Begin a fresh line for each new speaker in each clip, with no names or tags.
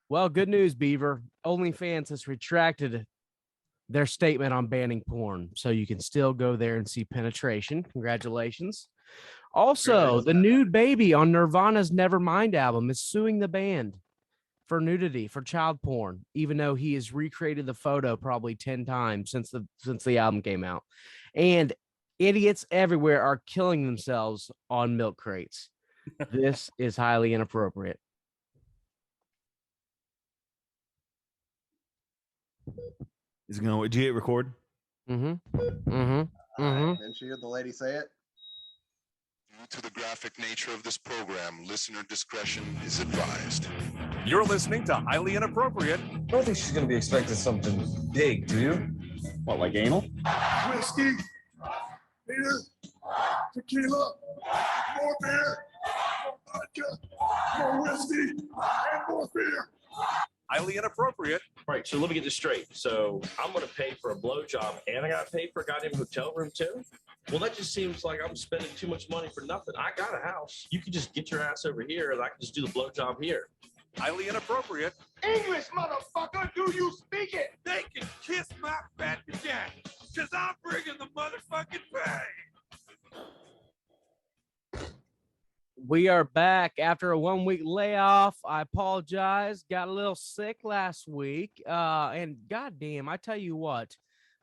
Well, good news, Beaver. OnlyFans has retracted their statement on banning porn, so you can still go there and see penetration. Congratulations. Also, the nude baby on Nirvana's Nevermind album is suing the band for nudity, for child porn, even though he has recreated the photo probably 10 times since the album came out. And idiots everywhere are killing themselves on milk crates. This is highly inappropriate.
Is it going? Did you hit record?
Didn't you hear the lady say it?
Due to the graphic nature of this program, listener discretion is advised.
You're listening to Highly Inappropriate.
I don't think she's going to be expecting something big, do you?
What, like anal?
Whiskey, beer, tequila, more beer, more vodka, more whiskey, and more beer.
Highly Inappropriate.
Right, so let me get this straight. So I'm going to pay for a blowjob and I got to pay for a goddamn hotel room too? Well, that just seems like I'm spending too much money for nothing. I got a house. You can just get your ass over here and I can just do the blowjob here.
Highly Inappropriate.
English, motherfucker, do you speak it?
They can kiss my fat vagina, because I'm bringing the motherfucking pay.
We are back after a 1-week layoff. I apologize. Got a little sick last week. And goddamn, I tell you what,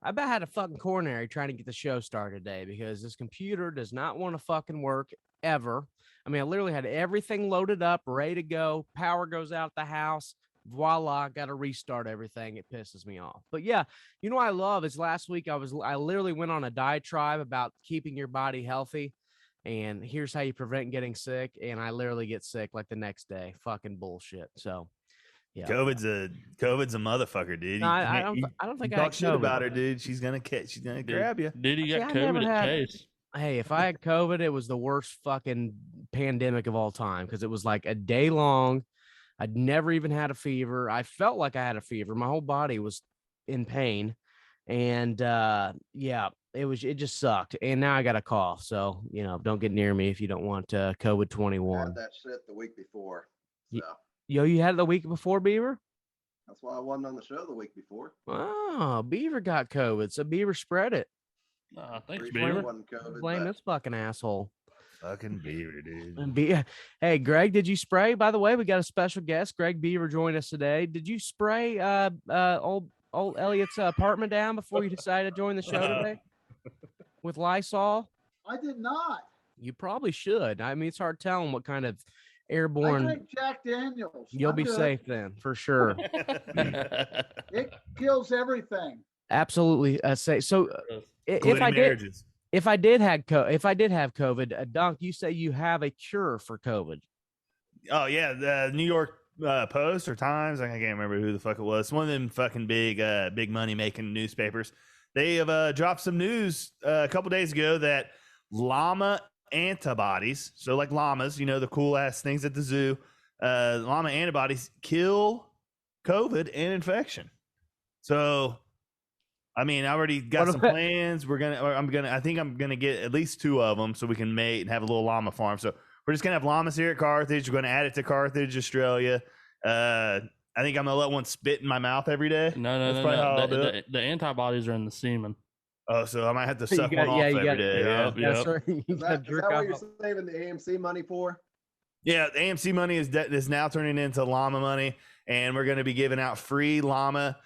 I about had a fucking coronary trying to get the show started today because this computer does not want to fucking work ever. I mean, I literally had everything loaded up, ready to go. Power goes out the house. Voila, got to restart everything. It pisses me off. But yeah, you know what I love is last week I literally went on a diatribe about keeping your body healthy. And here's how you prevent getting sick. And I literally get sick like the next day. Fucking bullshit. So, yeah.
COVID's a motherfucker, dude.
No, I don't think I
talk
had
shit
COVID.
about her, dude. She's gonna grab you.
Dude, you got
See, I never
COVID at
had-
Case.
Hey, if I had COVID, it was the worst fucking pandemic of all time because it was like a day long. I'd never even had a fever. I felt like I had a fever. My whole body was in pain. And yeah, it just sucked. And now I got a cough. So, don't get near me if you don't want COVID
I
21.
had that shit the week before.
Ye-
So
Yo, you had it the week before, Beaver?
that's why I wasn't on the show the week before.
Oh, Beaver got COVID. So Beaver spread it.
Thanks,
Pretty sure it
Beaver.
wasn't COVID,
Blame
but
this fucking asshole.
Fucking Beaver, dude.
And hey, Greg, did you spray? By the way, we got a special guest. Greg Beaver joined us today. Did you spray old Elliot's apartment down before you decided to join the show today with Lysol?
I did not.
You probably should. I mean, it's hard telling what kind of
I
airborne.
drink Jack Daniels.
You'll
I'm
be
good.
safe then, for sure.
It kills everything.
Absolutely safe. So, if
Including
I did,
marriages.
if I did have COVID, Dunk, you say you have a cure for COVID.
Oh yeah, the New York Post or Times. I can't remember who the fuck it was. One of them fucking big money making newspapers. They have dropped some news a couple days ago that llama antibodies, so like llamas, the cool ass things at the zoo, llama antibodies kill COVID and infection. So, I mean, I already got some plans. I think I'm gonna get at least 2 of them so we can mate and have a little llama farm. So we're just gonna have llamas here at Carthage. We're gonna add it to Carthage, Australia. I think I'm gonna let one spit in my mouth every day.
No.
That's probably how I'll do it.
The antibodies are in the semen.
Oh, so I might have to
You
suck
got-
one
yeah,
off
you
every
got-
day.
Yeah.
Yeah.
That's right. You
is
gotta
that
jerk
what
off.
you're saving the AMC money for?
Yeah, the AMC money is now turning into llama money, and we're going to be giving out free llama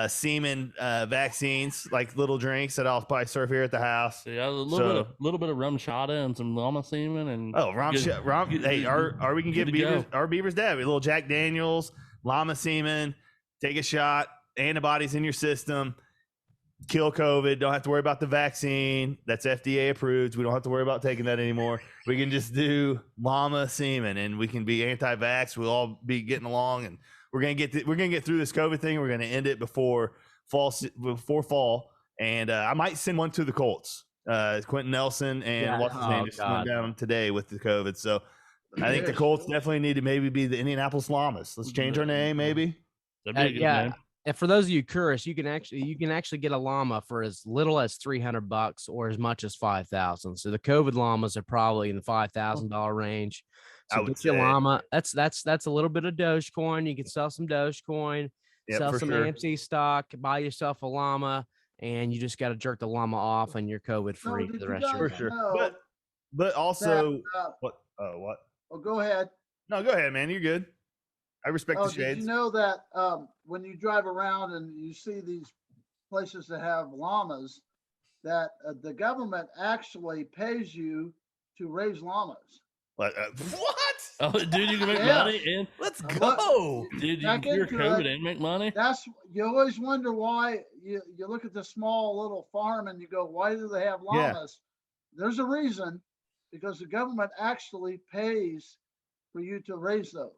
semen vaccines, like little drinks that I'll probably serve here at the house.
Yeah, a little bit of rum chata and some llama semen and
Hey, our we can give
good to go.
our beavers dab a little Jack Daniels, llama semen, take a shot, antibodies in your system, kill COVID. Don't have to worry about the vaccine. That's FDA approved. We don't have to worry about taking that anymore. We can just do llama semen, and we can be anti-vax. We'll all be getting along, and we're gonna get through this COVID thing. We're gonna end it before fall. And I might send one to the Colts. Quentin Nelson and what's his name just went down today with the COVID. So I think the Colts definitely need to maybe be the Indianapolis Llamas. Let's change our name, maybe.
That'd be a good
Yeah.
name.
And for those of you curious, you can actually get a llama for as little as $300 or as much as $5,000. So the COVID llamas are probably in the $5,000 range. So
would
get your
say.
llama. That's a little bit of Dogecoin. You can sell some Dogecoin,
Yep,
sell
for
some
sure.
AMC stock, buy yourself a llama, and you just got to jerk the llama off, and you're COVID free for
did
the
you
rest of
guys
your
For
life.
sure.
know
But also,
that,
what? Oh, what?
oh, go ahead.
No, go ahead, man. You're good. I respect
Oh,
the
did
shades.
you know that when you drive around and you see these places that have llamas, that the government actually pays you to raise llamas?
What?
Oh, dude, you can make
Yeah.
money and
Let's
What-
go.
dude, you
Back
can cure
into
COVID
it.
and make money.
That's you always wonder why you look at the small little farm and you go, why do they have
Yeah.
llamas? There's a reason, because the government actually pays for you to raise those.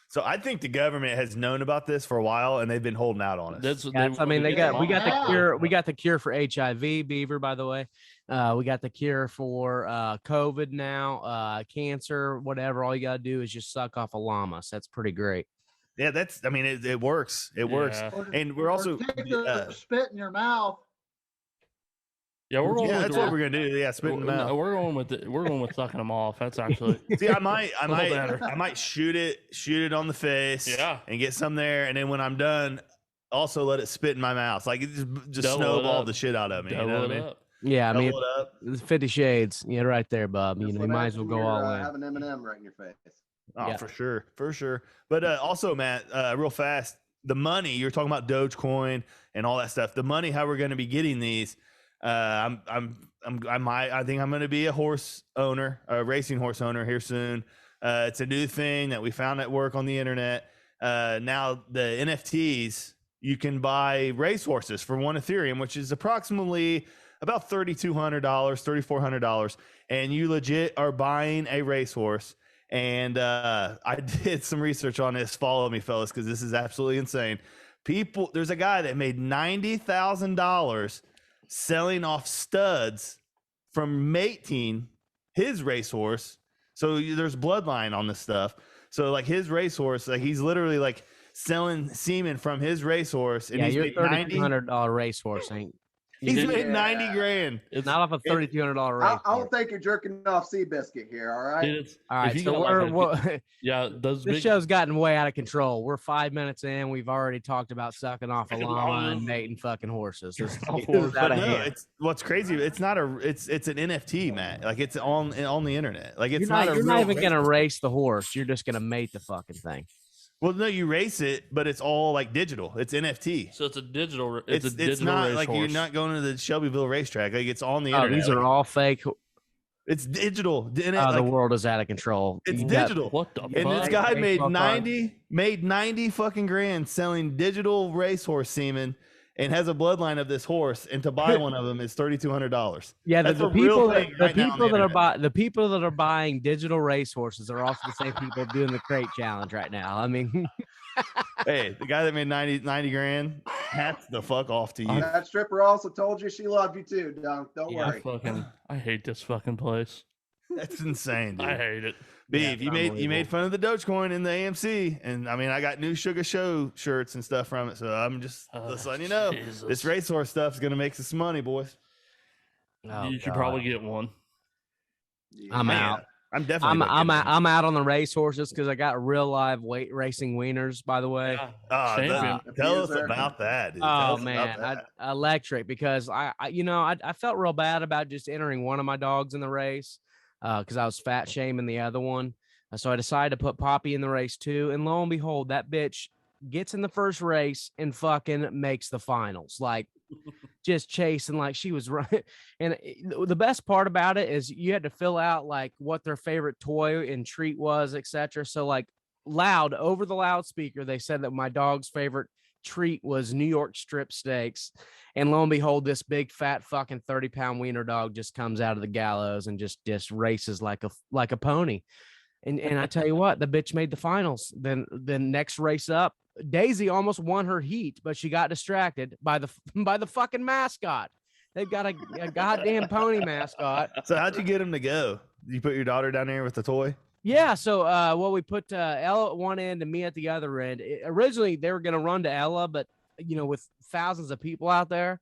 So I think the government has known about this for a while, and they've been holding out on us.
That's
Yeah, I mean, we got the
Yeah.
cure. We got the cure for HIV, Beaver. By the way, we got the cure for COVID now, cancer, whatever. All you gotta do is just suck off a llama. So that's pretty great.
Yeah, that's. I mean, it works. It works.
Yeah.
And we're also.
take the spit in your mouth.
Yeah, we're going
Yeah,
with
that's what we're gonna do. Yeah, spit in the mouth.
We're going with sucking them off. That's actually
See, I might,
better.
I might shoot it on the face.
Yeah.
and get some there, and then when I'm done, also let it spit in my mouth. Like it just
Double it
snowball
up.
the shit out of me.
double
you know
it
what I mean?
up.
Yeah, I mean,
Double it up.
it's 50 Shades. Yeah, right there, Bob. You
Just
know, you might as
imagine
well go
you're,
all in.
Have an M&M right in your face.
Oh,
Yeah.
for sure. But also, Matt, real fast, the money you're talking about, Dogecoin and all that stuff. The money, how we're going to be getting these. I think I'm going to be a horse owner, a racing horse owner here soon. It's a new thing that we found at work on the internet. Now the NFTs, you can buy race horses for one Ethereum, which is approximately about $3,200, $3,400, and you legit are buying a racehorse. And I did some research on this. Follow me, fellas, because this is absolutely insane. There's a guy that made $90,000 selling off studs from mating his racehorse. So there's bloodline on this stuff. So like his racehorse, like he's literally like selling semen from his racehorse. And
Yeah,
he's
your
made
$3,200 racehorse ain't
He's made
Yeah.
90 grand.
It's
not off a $3,200 race.
I don't think you're jerking off Seabiscuit here, all right?
dude, it's,
All right,
if you
so
got
we're,
like a-
we're
yeah, those
this
big
show's gotten way out of control. We're 5 minutes in. We've already talked about sucking off a
Sucking
llama
llamas.
and mating fucking horses. This
Off
is
horses.
out
But
of
no,
hand.
it's what's crazy. It's not it's an NFT, Matt. Like it's on the internet. Like it's
You're not,
a
you're not
real
even gonna
race.
race the horse. You're just gonna mate the fucking thing.
Well, no, you race it, but it's all like digital. It's NFT.
so it's a digital.
It's
a digital
not
race
like
horse.
you're not going to the Shelbyville racetrack. Like it's on the
Oh,
internet.
these are
Like,
all fake.
it's digital.
The
Like,
world is out of control.
it's
You got-
digital.
What the
And
fuck?
this guy made
Facebook
90 fucking grand selling digital racehorse semen, and has a bloodline of this horse. And to buy one of them is $3,200.
Yeah,
That's
the
a real
people
thing
the
right now on
people
the
that are the people that are buying digital racehorses are also the same people doing the crate challenge right now. I mean,
Hey, the guy that made 90 grand, hats the fuck off to you.
That stripper also told you she loved you too, Dunk. Don't
I
worry.
I hate this fucking place.
That's insane, dude.
I hate it.
Beef,
Yeah,
you made fun of the Dogecoin in the AMC, and I mean I got new Sugar Show shirts and stuff from it, so I'm just letting you know
Jesus.
this racehorse stuff is gonna make us some money, boys.
oh,
You should
God.
probably get one.
I'm
Man,
out.
I'm definitely.
I'm out on the racehorses because I got real live weight racing wieners. By the way,
Champion.
Tell us
Abuser.
about that, dude. Tell
oh
us about
man,
that.
electric because I felt real bad about just entering one of my dogs in the race because I was fat shaming the other one. So I decided to put Poppy in the race too, and lo and behold, that bitch gets in the first race and fucking makes the finals. Like just chasing like she was right. And the best part about it is you had to fill out like what their favorite toy and treat was, etc. So like loud over the loudspeaker, they said that my dog's favorite treat was New York strip steaks. And lo and behold, this big fat fucking 30-pound wiener dog just comes out of the gallows and just races like a pony. And I tell you what, the bitch made the finals. Then the next race up, Daisy almost won her heat, but she got distracted by the fucking mascot. They've got a goddamn pony mascot.
So how'd you get him to go? Did you put your daughter down there with the toy?
Yeah, so we put Ella at one end and me at the other end. Originally, they were going to run to Ella, but with thousands of people out there,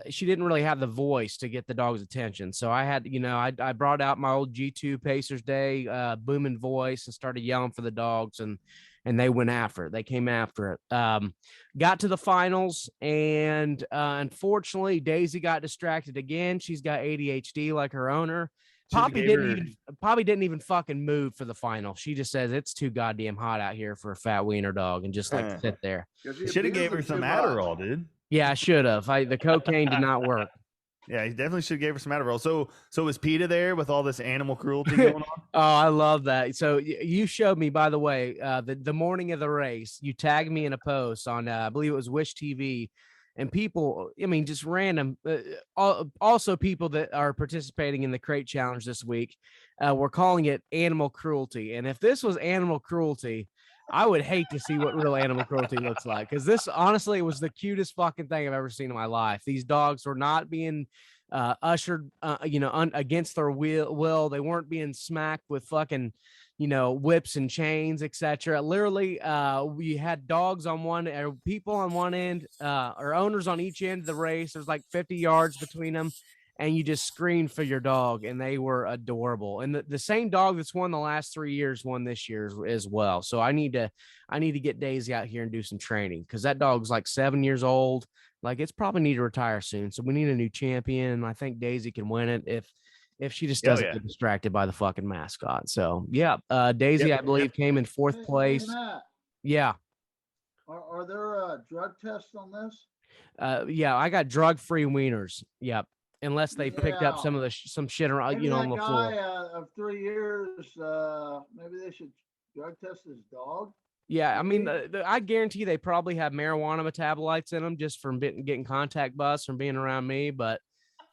she didn't really have the voice to get the dog's attention. So I had, I brought out my old G2 Pacers Day booming voice and started yelling for the dogs, and they went after it. They came after it. Got to the finals, and unfortunately, Daisy got distracted again. She's got ADHD like her owner. Poppy didn't even fucking move for the final. She just says it's too goddamn hot out here for a fat wiener dog, and just like sit there.
Should have gave her some Adderall, dude.
Yeah, I should have. The cocaine did not work.
Yeah, he definitely should have gave her some Adderall. So was PETA there with all this animal cruelty going on?
Oh, I love that. So you showed me, by the way, the morning of the race, you tagged me in a post on, I believe it was Wish TV, and people, I mean, just random, also people that are participating in the crate challenge this week, were calling it animal cruelty. And if this was animal cruelty, I would hate to see what real animal cruelty looks like, because this honestly was the cutest fucking thing I've ever seen in my life. These dogs were not being ushered, against their will. They weren't being smacked with fucking, whips and chains, etc. Literally, we had dogs on one, or people on one end, or owners on each end of the race. There's like 50 yards between them. And you just screamed for your dog, and they were adorable. And the same dog that's won the last 3 years won this year as well. So I need to get Daisy out here and do some training, because that dog's like 7 years old. Like, it's probably need to retire soon. So we need a new champion. I think Daisy can win it if she just doesn't get distracted by the fucking mascot. So yeah, Daisy, I believe, came in fourth place. Yeah.
Are there drug tests on this?
Yeah, I got drug-free wieners. Yep. Unless they picked up some shit around,
Maybe
on the floor.
Guy of 3 years, maybe they should drug test his dog.
Yeah, I mean, I guarantee they probably have marijuana metabolites in them just from getting contact bus from being around me. But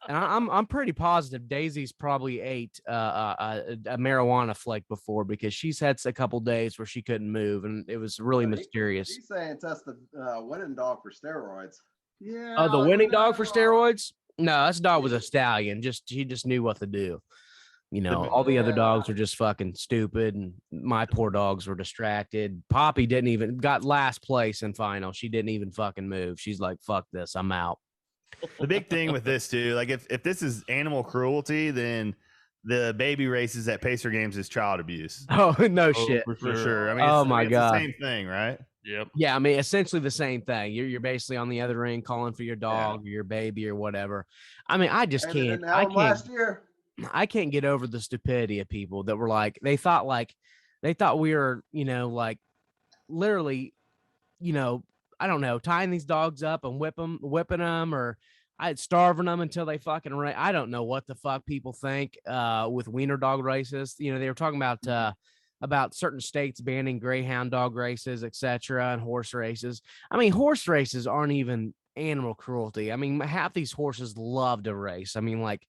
and I'm pretty positive Daisy's probably ate a marijuana flake before, because she's had a couple days where she couldn't move, and it was really mysterious.
He's saying test the winning dog for steroids.
Yeah.
Oh, the winning dog for steroids? No, this dog was a stallion. He just knew what to do. All the other dogs were just fucking stupid, and my poor dogs were distracted. Poppy got last place in final. She didn't even fucking move. She's like, fuck this, I'm out.
The big thing with this too, like if this is animal cruelty, then the baby races at Pacer Games is child abuse.
Oh, no shit.
For sure. I mean, it's
God.
the same thing, right?
Yep.
Yeah, I mean, essentially the same thing. You're basically on the other end calling for your dog or your baby or whatever. I mean, I just can't. I can't get over the stupidity of people that were like, they thought we were, like literally, I don't know, tying these dogs up and whipping them, or starving them until they fucking I don't know what the fuck people think with wiener dog races. They were talking about certain states banning greyhound dog races, etc., and horse races. I mean, horse races aren't even animal cruelty. I mean, half these horses love to race. I mean, like,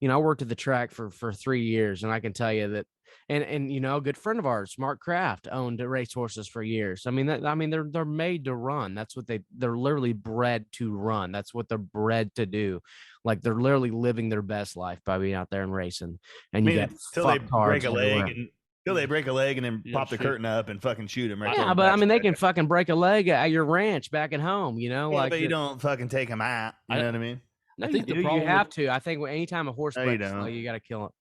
I worked at the track for 3 years, and I can tell you that, and a good friend of ours, Mark Kraft, owned race horses for years. I mean, they're made to run. That's what they're literally bred to run. That's what they're bred to do. Like, they're literally living their best life by being out there and racing. And you get
until they break a leg and then pop the curtain up and fucking shoot him. Right.
Yeah, but I mean, they can fucking break a leg at your ranch back at home.
But you don't fucking take them out. You know what I mean?
No, I think you have to. I think anytime a horse breaks, you got to kill it.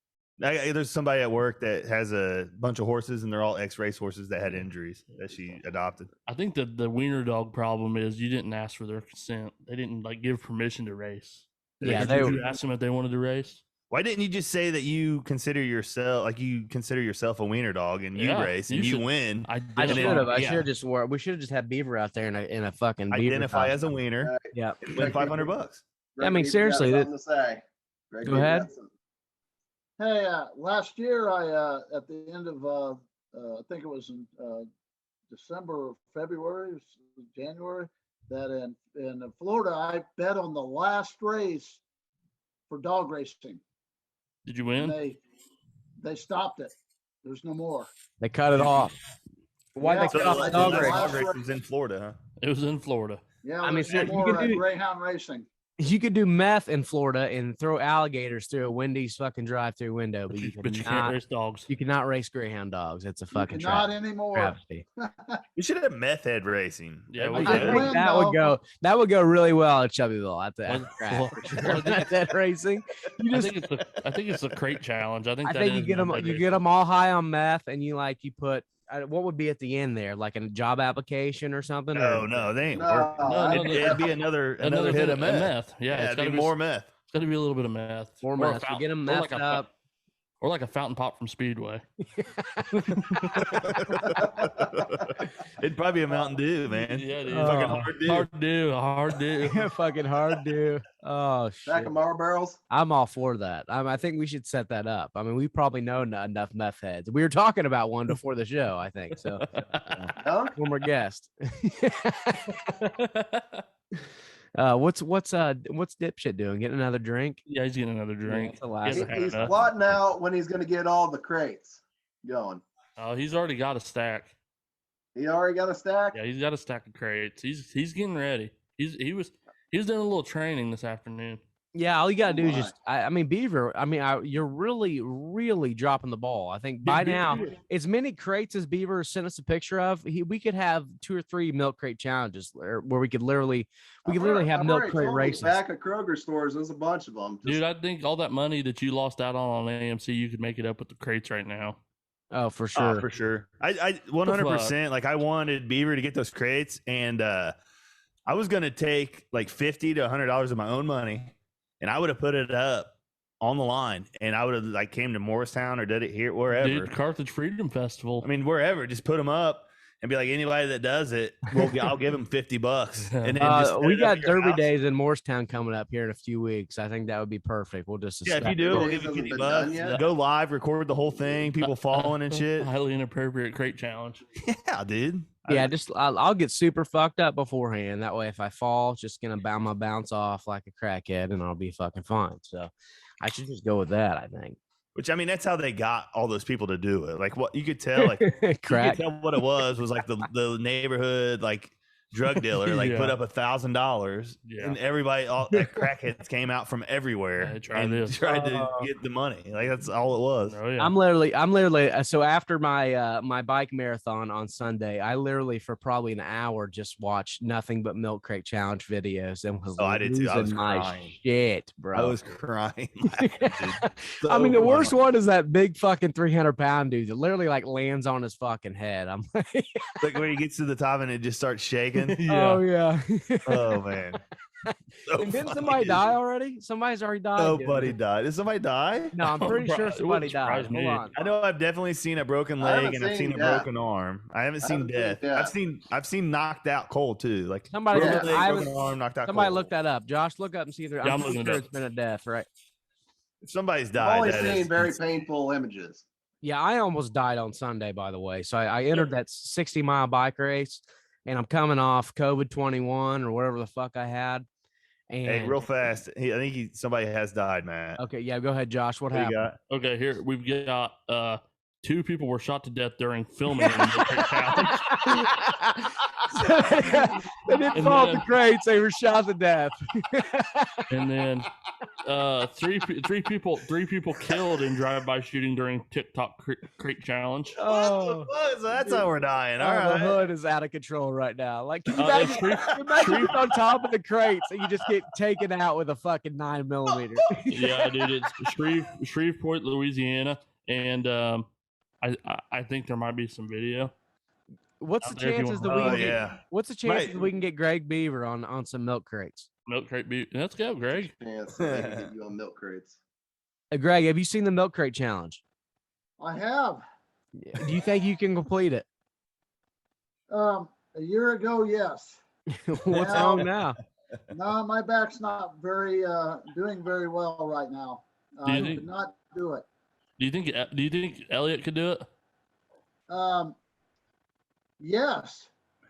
There's somebody at work that has a bunch of horses, and they're all ex-race horses that had injuries that she adopted.
I think that the wiener dog problem is you didn't ask for their consent. They didn't give permission to race.
Yeah,
did you ask them if they wanted to race?
Why didn't you just say that you consider yourself a wiener dog and you race and you win?
I should have. We should have just had Beaver out there in a fucking Beaver
identify as a wiener.
Yeah,
win $500.
I mean, seriously. Go ahead.
Hey, last year at the end of I think it was in December or February, January, that in Florida I bet on the last race for dog racing.
Did you win?
They stopped it. There's no more.
They cut it off. Why they cut off the dog race?
It was in Florida, huh?
It was in Florida.
Yeah, I mean, no more Greyhound racing.
You could do meth in Florida and throw alligators through a Wendy's fucking drive-through window, but you
But you can't
cannot
race dogs.
you cannot race greyhound dogs. It's a fucking
Not anymore.
travesty.
We should have meth head racing.
Yeah,
That'd
we
be
I
should.
good.
think that would go. That would go really well at Chubbyville at the
Well,
track.
well,
For
well, I
sure.
think
That racing. You
I
just,
think it's the crate challenge. I think
I
that
think
is
you get
meth
them.
head
You
racing.
get them all high on meth, and you put what would be at the end there, like a job application or something.
No,
or,
no, they ain't
No,
working.
no,
It'd be another hit
thing-
of meth.
Yeah,
it'd
it's got
be
to be
more meth.
It's got to be a little bit of meth.
More
Or a
meth. You
fountain-
get them
or
methed up.
Or like a fountain pop from Speedway.
It'd probably be a Mountain Dew, man.
Yeah, dude.
Fucking hard Dew.
Hard do.
Fucking hard do. Oh
Stack
shit.
of Marlboros.
I'm all for that. I think we should set that up. I mean, we probably know enough meth heads. We were talking about one before the show, I think. So,
Huh?
former guest. What's dipshit doing? Getting another drink?
Yeah, he's getting another drink.
That's the last-
He hasn't had
He's
enough.
plotting out when he's going to get all the crates going.
Oh, he's already got a stack.
He already got a stack.
Yeah, he's got a stack of crates. He's getting ready. He was doing a little training this afternoon.
Yeah, all you gotta do is
my.
just. I mean, Beaver. I mean, you're really dropping the ball. I think by now, as many crates as Beaver sent us a picture of, we could have 2 or 3 milk crate challenges where we could literally have
I've
milk
already
crate
told you,
races.
Back at Kroger stores, there's a bunch of them.
Dude, I think all that money that you lost out on AMC, you could make it up with the crates right now.
Oh, for
Oh,
sure.
for sure. I 100%. Like I wanted Beaver to get those crates, and I was gonna take like $50 to $100 of my own money, and I would have put it up on the line, and I would have like came to Morristown or did it here wherever.
Dude, Carthage Freedom Festival.
I mean, wherever, just put them up and be like, anybody that does it, I'll give them $50. And then just set
We
it up
got
at your
Derby
house.
days in Morristown coming up here in a few weeks. I think that would be perfect. We'll just
Yeah, if you do, we'll give you
Hasn't been
$50.
done yet?
Go live, record the whole thing, people falling and shit.
Highly inappropriate crate challenge.
Yeah, dude.
Yeah, I'll get super fucked up beforehand. That way, if I fall, it's just gonna bounce off like a crackhead, and I'll be fucking fine. So, I should just go with that. I think.
Which I mean, that's how they got all those people to do it. Like what you could tell, like
Crack.
you could tell what it was like the neighborhood like drug dealer like put
Yeah.
up $1,000,
Yeah.
and everybody, all that crackheads came out from everywhere
Yeah, try
and
this.
tried to get the money. Like that's all it was.
Oh yeah.
I'm literally. So after my my bike marathon on Sunday, I literally for probably an hour just watched nothing but milk crate challenge videos and was
Oh, I did too. I was
losing my
crying.
shit, bro.
I was crying. laughing, dude.
I mean, the
So
worst
funny.
one is that big fucking 300-pound dude that literally like lands on his fucking head. I'm like,
Like where he gets to the top and it just starts shaking.
oh yeah.
Oh man. So
And didn't
funny,
somebody
dude.
die already? Somebody's already died. dude.
Nobody died. Did somebody die?
No, I'm pretty
Bro,
sure
it
somebody
wouldn't
died.
surprise
Hold
me.
on.
I know I've definitely seen a broken
I
leg
haven't
and I've
seen
seen a
death.
broken arm. I haven't seen
haven't seen
death.
death.
I've seen knocked out cold too. Like
Somebody,
broken leg,
I
broken
haven't-
arm, knocked out
somebody
cold.
look that up. Josh, look up and see if there.
Yeah, I'm
I'm pretty
looking it
sure
up.
it's been a death, right?
If somebody's
I've
died,
only
that
seen
is-
very painful images.
Yeah, I almost died on Sunday, by the way. So I entered that 60-mile bike race, and I'm coming off COVID 21 or whatever the fuck I had. And
Hey, real fast. I think somebody has died, Matt.
okay, yeah, go ahead, Josh. What
What do you
happened?
got?
Okay, here we've got 2 people were shot to death during filming in the milk crate challenge.
They didn't
And
fall off
then-
the crates; they were shot to death.
And then three people killed in drive-by shooting during TikTok crate challenge.
Oh,
What the fuck? So that's how we're dying. All
the
right.
hood is out of control right now. Like, can you
Uh,
imagine, you're on top of the crates and you just get taken out with a fucking 9mm.
Yeah, dude, it's Shreveport, Louisiana, and I think there might be some video.
What's the
Out there if you
chances
want-
that we
Oh
can get,
yeah.
what's the chances
Right.
that we can get Greg Beaver on some milk crates?
Milk crate beef. Let's go, Greg.
Chance that they can get you on milk crates.
Greg, have you seen the milk crate challenge?
I have.
Do you think you can complete it?
A year ago, yes.
What's
Yeah.
wrong now?
No, my back's not doing very well right now.
Do you
I
think-
could not do it.
Do you think Elliot could do it?
Yes.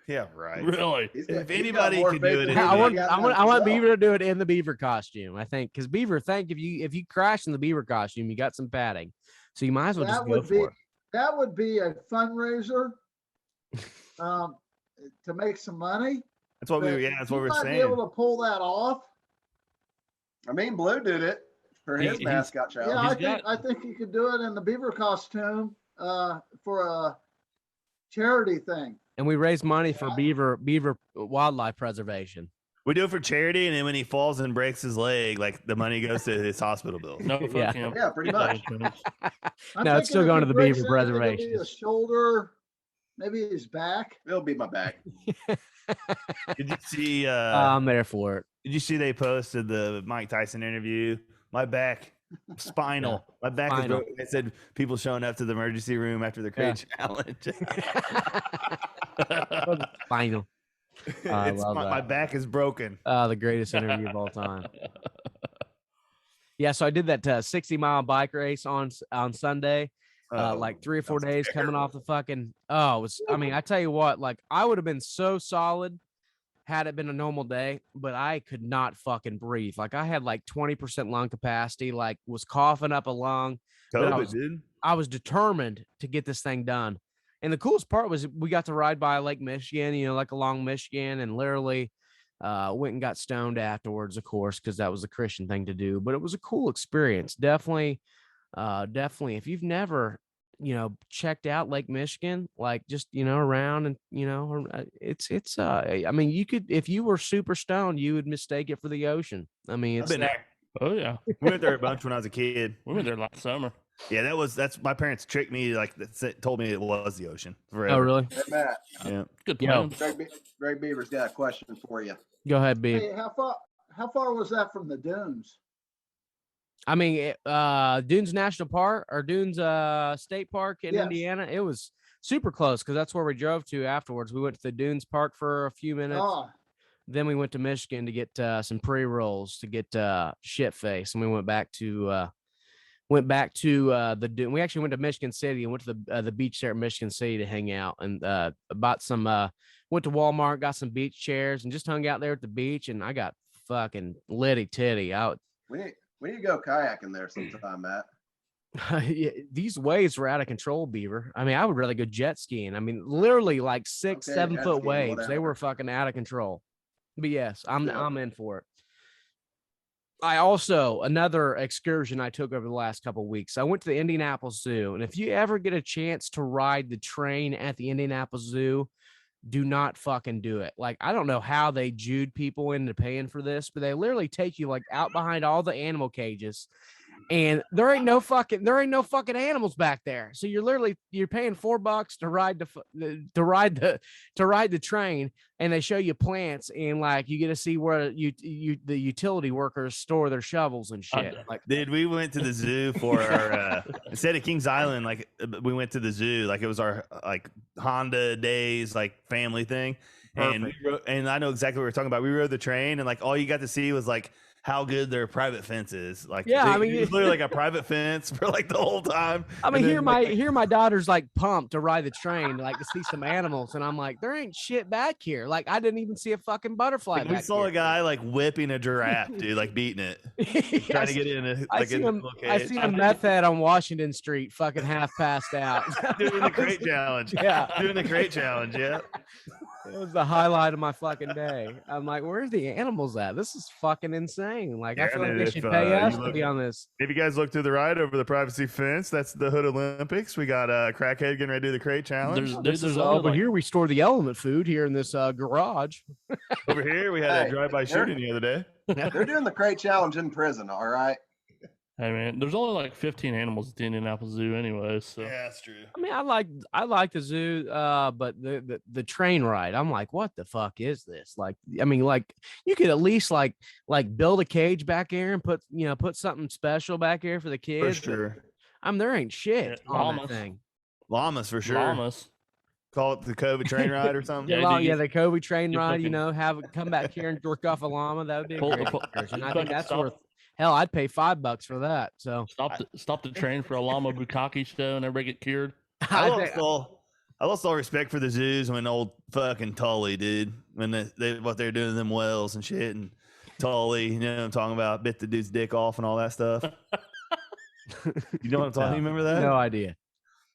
Yeah, right.
Really?
He's
If
he's
anybody
more
could do
faith
it,
than
I
I
me.
want,
He got
I want,
enough
I
to
want
go.
Beaver to do it in the Beaver costume. I think because Beaver, if you crash in the Beaver costume, you got some padding, so you might as well just
That
go
would be
for it.
that would be a fundraiser to make some money.
That's what
but
we. Yeah, that's what
you
we're
might
saying.
be able to pull that off.
I mean, Blue did it for his
He's-
mascot challenge.
Yeah,
He's
I think he could do it in the beaver costume for a charity thing.
And we raise money for beaver wildlife preservation.
We do it for charity, and then when he falls and breaks his leg, like the money goes to his hospital bills.
No, fuck
Yeah.
him.
Yeah, pretty much.
I'm
No, it's still
thinking if
going
he
to the
breaks
beaver
anything, it'll be
preservation.
his shoulder, maybe his back.
It'll be my back.
Did you see?
I'm there for it.
Did you see they posted the Mike Tyson interview? My back, spinal. My back is
Spinal.
broken. They said people showing up to the emergency room after the crate challenge.
Final. I love
my
that.
back is broken.
The greatest interview of all time. Yeah, so I did that 60-mile bike race on Sunday. Like 3 or 4 days coming off the fucking. Oh, it was. I mean, I tell you what, like I would have been so solid had it been a normal day, but I could not fucking breathe. Like I had like 20% lung capacity. Like was coughing up a lung. But
COVID, dude.
I was determined to get this thing done. And the coolest part was we got to ride by Lake Michigan, you know, like along Michigan, and literally went and got stoned afterwards, of course, because that was the Christian thing to do. But it was a cool experience. Definitely. If you've never, you know, checked out Lake Michigan, like just, you know, around and, you know, I mean, you could, if you were super stoned, you would mistake it for the ocean. I mean,
I've
it's
been there.
Oh yeah,
We went there a bunch when I was a kid.
we went there last summer.
Yeah, that's my parents tricked me. Like, told me it was the ocean. Forever.
Oh, really?
Hey, Matt,
Yeah.
Good
Yo.
plan.
Greg Beaver's got a question for you.
Go ahead, B.
Hey, how far was that from the dunes?
I mean, Dunes National Park or Dunes State Park in
Yes.
Indiana, it was super close because that's where we drove to afterwards. We went to the Dunes Park for a few minutes.
Oh,
Then we went to Michigan to get some pre-rolls to get shit face, and we went back to the Dune. We actually went to Michigan City and went to the beach there at Michigan City to hang out and bought some. Went to Walmart, got some beach chairs, and just hung out there at the beach. And I got fucking litty titty out.
We need to go kayaking there sometime, Matt.
Yeah, these waves were out of control, Beaver. I mean, I would rather go jet skiing. I mean, literally like 6,
Okay,
7
jet
foot
skiing,
waves. They
whatever.
were fucking out of control. But yes, I'm
Yeah.
in for it. I also, another excursion I took over the last couple of weeks. I went to the Indianapolis Zoo, and if you ever get a chance to ride the train at the Indianapolis Zoo, do not fucking do it. Like, I don't know how they jewed people into paying for this, but they literally take you like out behind all the animal cages, and there ain't no fucking animals back there. So you're paying $4 to ride the train, and they show you plants, and like you get to see where the utility workers store their shovels and shit. Like,
Dude, we went to the zoo for our instead of Kings Island, like we went to the zoo, like it was our like Honda days, like family thing. And and I know exactly what we're talking about. We rode the train, and like all you got to see was like how good their private fence is. Like,
yeah, I mean,
it was literally like a private fence for like the whole time.
I mean,
And then,
here my daughter's like pumped to ride the train, like to see some animals, and I'm like, there ain't shit back here. Like, I didn't even see a fucking butterfly.
like, we
back
saw
here.
a guy like whipping a giraffe, dude, like beating it, trying to get in a,
I
like
see
in
him.
a
I see a meth head on Washington Street, fucking half passed out.
doing the crate challenge.
Yeah.
Doing the crate challenge. Yeah.
It was the highlight of my fucking day. I'm like, where's the animals at? This is fucking insane. Like, I
Yeah,
feel like
dude,
they
if,
should pay us
you
to
look-
be on this.
If you guys look to the right over the privacy fence, that's the Hood Olympics. We got Crackhead getting ready to do the crate challenge.
There's
Over
only like,
here, we store the element food here in this garage.
Over here, we had a
Hey,
drive-by
they're-
shooting the other day.
They're doing the crate challenge in prison, all right?
hey man, there's only like 15 animals at the Indianapolis Zoo anyway. So
that's true.
I mean, I like the zoo, but the train ride, I'm like, what the fuck is this? Like, I mean, like you could at least like build a cage back here and put something special back here for the
For
kids. but,
sure.
I mean, there ain't shit
Yeah,
on that
llamas.
thing.
Llamas for sure.
llamas.
Call it the COVID train ride or something.
Yeah,
Well,
dude,
yeah,
you-
the Kobe train
you
ride,
fucking-
have it come back here and jerk off a llama. That would be a
Pull-
great
pull-
excursion. I
fucking
think that's
stop.
worth. Hell, I'd pay $5 for that. So
Stop the train for a llama bukkake show and everybody get cured.
I
I
lost all respect for the zoos when old fucking Tully, dude, when what they're doing to them whales and shit, and Tully, you know what I'm talking about, bit the dude's dick off and all that stuff. You know what I'm talking? You remember that?
no idea.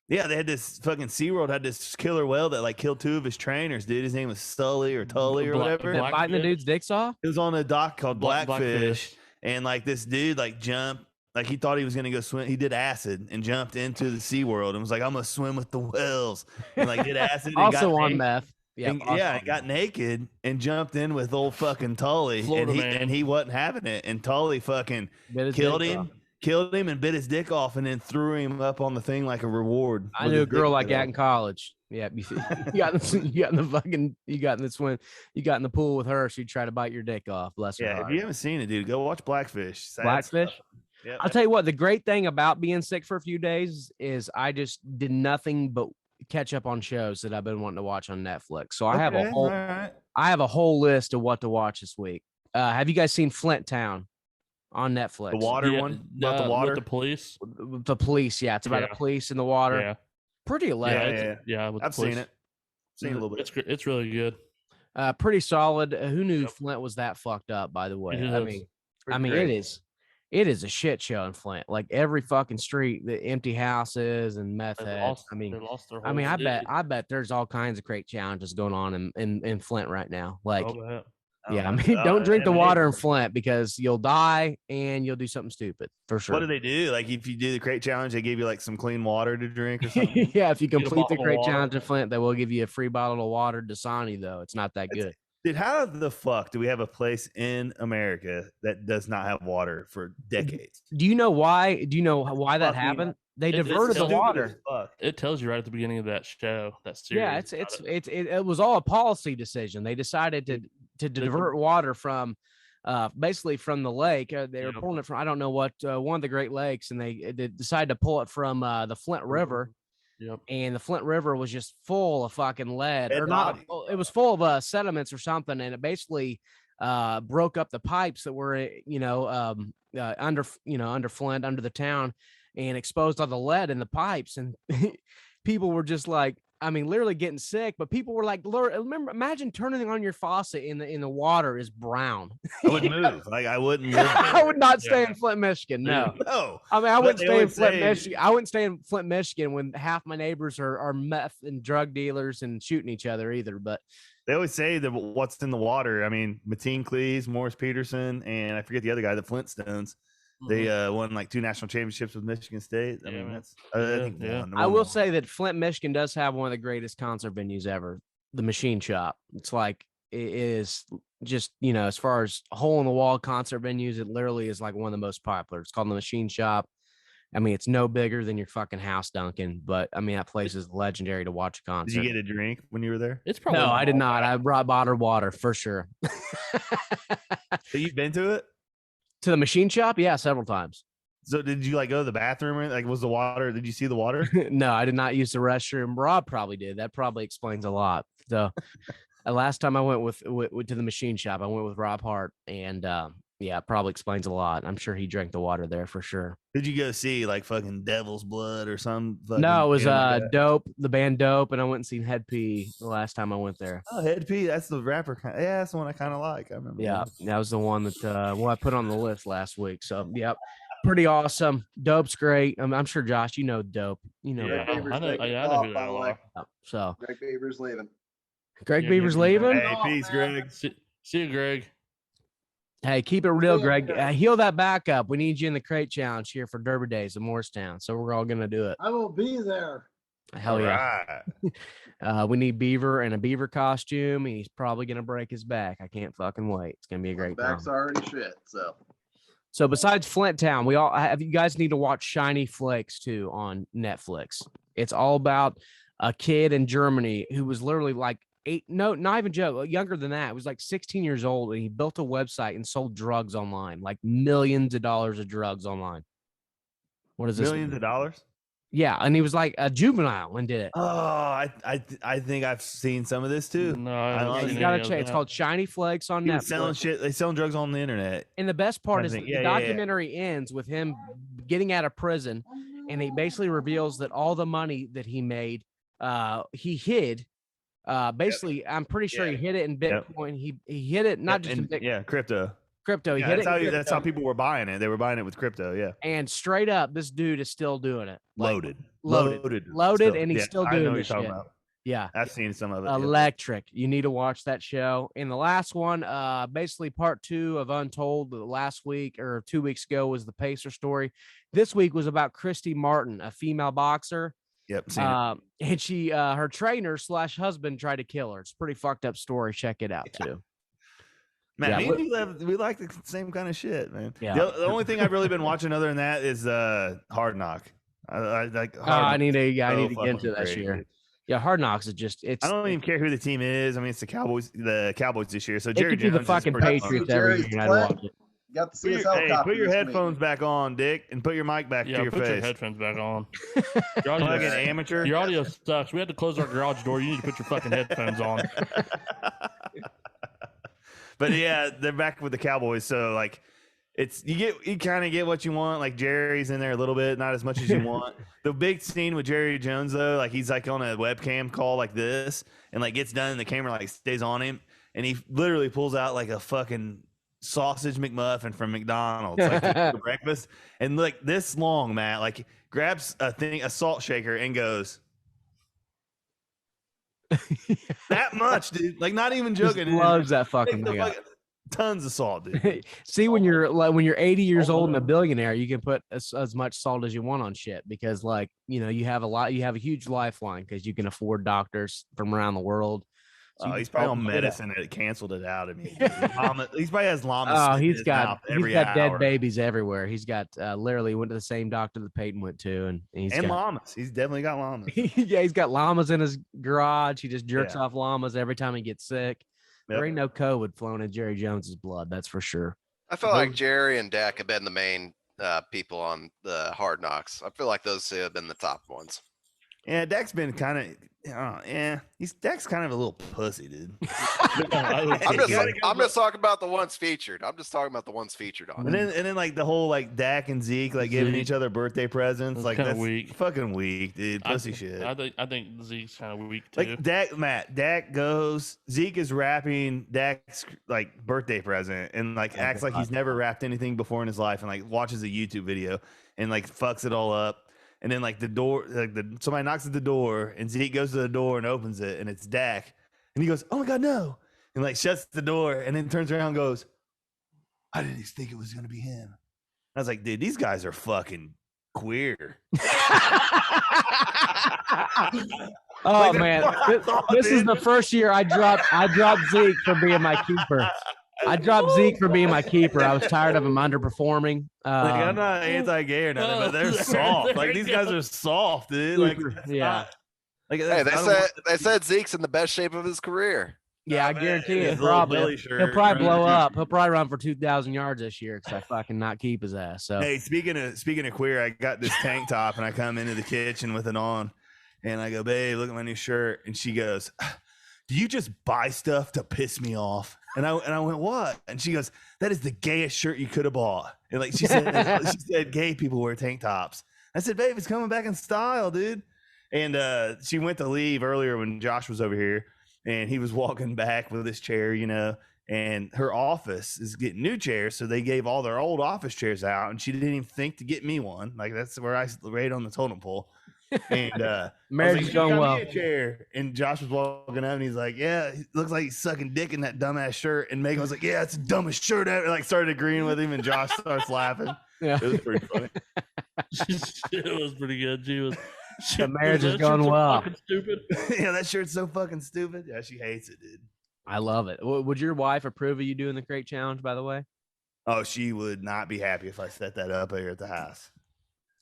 Yeah, they had this fucking SeaWorld had this killer whale that like killed 2 of his trainers, dude. His name was Sully or Tully or
Black-
whatever.
Black-
Biting the
Blackfish?
dude's dicks off.
It was on a dock called Blackfish. and like this dude like jumped, like he thought he was gonna go swim. He did acid and jumped into the SeaWorld and was like, I'm gonna swim with the whales, and like did acid and
Also
got
on
naked.
meth. Yeah,
And, yeah, got naked and jumped in with old fucking Tully,
Florida
and
man.
he wasn't having it, and Tully fucking
Bit his
killed
dick
him,
off.
and bit his dick off, and then threw him up on the thing like a reward.
I
with
knew a
his
girl
dick
like
bit
that
off.
in college. Yeah, you got in the fucking, you got in the swim, you got in the pool with her. She'd try to bite your dick off. Bless her
Yeah,
heart.
if you haven't seen it, dude, go watch Blackfish. Sad
Blackfish.
stuff. Yeah,
I'll tell you what, the great thing about being sick for a few days is I just did nothing but catch up on shows that I've been wanting to watch on Netflix. So I have a
okay,
whole,
all right.
I have a whole list of what to watch this week. Have you guys seen Flint Town on Netflix?
The water one about the water.
with the police.
The police, yeah, it's about
Yeah.
the police in the water.
Yeah,
Pretty
Yeah,
hilarious.
yeah.
with
I've
the police.
seen it. Seen it a little bit.
It's really good.
Pretty solid. Who knew
Yep.
Flint was that fucked up? By the way,
It
I
is.
mean,
Pretty
it
great.
is. It is a shit show in Flint. Like every fucking street, the empty houses and meth
They
heads.
lost,
I mean,
they lost their
I mean,
whole
I bet there's all kinds of great challenges going on in Flint right now. Like,
city. Oh, yeah.
yeah, I
Oh,
mean,
God,
don't drink the
man.
water in Flint because you'll die and you'll do something stupid for sure.
What do they do? Like if you do the crate challenge, they give you like some clean water to drink or something.
Yeah, if you
Get a
complete the
bottle of
great
water.
challenge in Flint, they will give you a free bottle of water. Dasani, though, it's not that good.
Dude, how the fuck do we have a place in America that does not have water for decades?
Do you know why? Do you know why that
Fucking-
happened? They
It's
diverted the
stupid as
water.
Fuck.
It tells you right at the beginning of that show. That series.
Yeah, it was all a policy decision. They decided to divert water from basically from the lake. They were
Yep.
pulling it from I don't know what one of the Great Lakes, and they decided to pull it from the Flint River.
Yep.
And the Flint River was just full of fucking lead,
Dead
or not.
bodies.
It was full of sediments or something, and it basically broke up the pipes that were under Flint, under the town, and exposed all the lead in the pipes. And people were just like, I mean, literally getting sick. But people were like, remember, imagine turning on your faucet in the water is brown.
I wouldn't move. Like I wouldn't live.
I would not stay
Yeah.
in Flint, Michigan. No.
No.
I mean, I
But
wouldn't
they
stay in
always
Flint,
say-
Michigan. I wouldn't stay in Flint, Michigan when half my neighbors are meth and drug dealers and shooting each other either. But
They always say that what's in the water. I mean, Mateen Cleese, Morris Peterson, and I forget the other guy, the Flintstones. They won like 2 national championships with Michigan State. I
Yeah,
mean,
man.
that's I think
Yeah.
one.
I will say that Flint, Michigan does have one of the greatest concert venues ever, the Machine Shop. It's like, it is just, as far as hole in the wall concert venues, it literally is like one of the most popular. It's called the Machine Shop. I mean, it's no bigger than your fucking house, Duncan, but I mean, that place is legendary to watch a
Did
concert.
you get a drink when you were there?
It's probably
No, I did not. I brought bottled water for sure.
So you've been to it?
To the Machine Shop? Yeah, several times.
So did you like go to the bathroom or like was the water? Did you see the water?
No, I did not use the restroom. Rob probably did. That probably explains a lot. So last time I went with to the Machine Shop, I went with Rob Hart, and yeah, it probably explains a lot. I'm sure he drank the water there for sure.
Did you go see like fucking Devil's Blood or some?
No, it was
band like that?
Dope, the band Dope, and I went and seen Head P the last time I went there.
Oh, Head P. That's the rapper. Yeah, that's the one I kind of like. I remember.
Yeah,
that.
that was the one that I put on the list last week. So yep, pretty awesome. Dope's great. I'm sure Josh, you know Dope. You know.
Yeah,
Dope.
Beaver's
I know
taking
who
off,
they
by the way.
are.
So
Greg Beaver's leaving.
Greg
Yeah,
Beaver's
yeah.
leaving.
Hey,
Oh,
peace,
man.
Greg.
See you, Greg.
Hey, keep it real,
Yeah,
Greg.
yeah.
Heal that back up. We need you in the crate challenge here for Derby Days in Morristown. So we're all gonna do it.
I will be there.
Hell yeah.
Right.
We need Beaver in a beaver costume. He's probably gonna break his back. I can't fucking wait. It's gonna be a
My
great
back's
time.
already shit. So
So besides Flint Town, you guys need to watch Shiny Flakes too on Netflix. It's all about a kid in Germany who was literally like not even joke, younger than that. It was like 16 years old, and he built a website and sold drugs online, like millions of dollars of drugs online. What is this?
Millions of dollars.
Yeah, and he was like a juvenile and did it.
Oh, I think I've seen some of this too.
No,
I
I haven't
honestly-
seen
You gotta
any of
check. It's
that.
called Shiny Flakes on
He was
Netflix.
selling shit. They selling drugs on the internet.
And the best part
I
is
think-
the
yeah, yeah, yeah.
documentary ends with him getting out of prison, and he basically reveals that all the money that he made, he hid. Basically, I'm pretty sure he
Yeah.
hid it in
Yep.
Bitcoin. He hid it not
Yep,
just in
and-
Bitcoin,
yeah, crypto.
crypto. He
Yeah,
hid
that's
it.
how
in
that's how
crypto.
people were buying it. They were buying it with crypto. Yeah,
And straight up, this dude is still doing it. Like,
loaded,
loaded,
still.
and he's
Yeah,
still
I
doing
know what
this
you're talking
shit.
about.
Yeah.
I've seen some of it. yeah.
Electric. You need to watch that show. And the last one, basically part 2 of Untold. The last week or 2 weeks ago was the Pacer story. This week was about Christy Martin, a female boxer.
Yep, seen it.
And she, her trainer / husband tried to kill her. It's a pretty fucked up story. Check it out too.
Man,
Yeah,
me and you we like the same kind of shit, man.
Yeah.
The only thing I've really been watching other than that is Hard Knock. I like.
I need to get
fucking
into that
great,
year.
dude.
Yeah, Hard Knocks is just
I don't even care who the team is. I mean, it's the Cowboys this year. So
it
Jerry
could be the
Jones is
fucking
pretty
Patriots
fun.
every year. And I'd watch it.
Got to see his
Hey,
helicopter.
put your
this week.
headphones back on, Dick, and put your mic back to
Yeah,
your
put your
face.
headphones back on.
Fucking amateur.
Your audio sucks. We had to close our garage door. You need to put your fucking headphones on.
But yeah, they're back with the Cowboys. So like, you kind of get what you want. Like Jerry's in there a little bit, not as much as you want. The big scene with Jerry Jones though, like he's like on a webcam call like this, and like gets done, and the camera like stays on him, and he literally pulls out like a fucking sausage McMuffin from McDonald's like for breakfast, and like this long, Matt, like grabs a salt shaker and goes. That much, dude. Like, not even joking.
Just loves that fucking
Take the
thing out.
fucking- Tons of salt, dude.
See, when you're 80 years old and a billionaire, you can put as much salt as you want on shit because, like, you know, you have a huge lifeline because you can afford doctors from around the world. So
He's probably on medicine that canceled it out of me. He's probably has llamas.
Oh,
in
he's
his
got
mouth every
dead
hour.
babies everywhere. He's got literally went to the same doctor that Peyton went to, and he's got
llamas. He's definitely got llamas.
yeah, he's got llamas in his garage. He just jerks
Yeah.
off llamas every time he gets sick.
Yep.
There ain't no COVID flowing in Jerry Jones's blood, that's for sure.
I feel like Jerry and Dak have been the main people on the Hard Knocks. I feel like those two have been the top ones.
Yeah, Dak's been kind of. Dak's kind of a little pussy, dude.
I'm just talking about the ones featured. I'm just talking about the ones featured on.
And then like the whole like Dak and Zeke like giving each other birthday presents, like
kinda
that's
weak.
fucking weak, dude. Pussy shit.
I think Zeke's kind of weak too.
Like Dak goes, Zeke is wrapping Dak's like birthday present and like acts like he's never wrapped anything before in his life and like watches a YouTube video and like fucks it all up. And then like the door, somebody knocks at the door and Zeke goes to the door and opens it and it's Dak. And he goes, "Oh my God, no." And like shuts the door and then turns around and goes, "I didn't think it was going to be him." I was like, dude, these guys are fucking queer.
Oh man, this is the first year I dropped Zeke for being my keeper. I dropped Zeke for being my keeper. I was tired of him underperforming.
Like, I'm not anti-gay or nothing, but they're soft. Like these guys are soft, dude. Like
yeah.
Like
Hey, they said Zeke's in the best shape of his career.
Yeah, I guarantee
his
it.
little
Probably
belly shirt,
he'll probably
running
blow
through-
up. He'll probably run for 2,000 yards this year because I fucking not keep his ass. So
Hey, speaking of queer, I got this tank top and I come into the kitchen with it on, and I go, "Babe, look at my new shirt." And she goes, "Do you just buy stuff to piss me off?" And I went, "What?" And she goes, "That is the gayest shirt you could have bought." And like she said, gay people wear tank tops. I said, "Babe, it's coming back in style, dude." And she went to leave earlier when Josh was over here, and he was walking back with his chair, you know. And her office is getting new chairs, so they gave all their old office chairs out, and she didn't even think to get me one. Like that's where I rate on the totem pole. And
marriage is going well.
A chair. And Josh was walking up, and he's like, "Yeah, he looks like he's sucking dick in that dumbass shirt." And Megan was like, "Yeah, it's the dumbest shirt ever." Like started agreeing with him, and Josh starts laughing.
Yeah,
it was pretty funny.
It was pretty good.
The marriage is
that
going
shirt's so
well.
fucking stupid.
Yeah, that shirt's so fucking stupid. Yeah, she hates it, dude.
I love it. Would your wife approve of you doing the crate challenge? By the way.
Oh, she would not be happy if I set that up here at the house.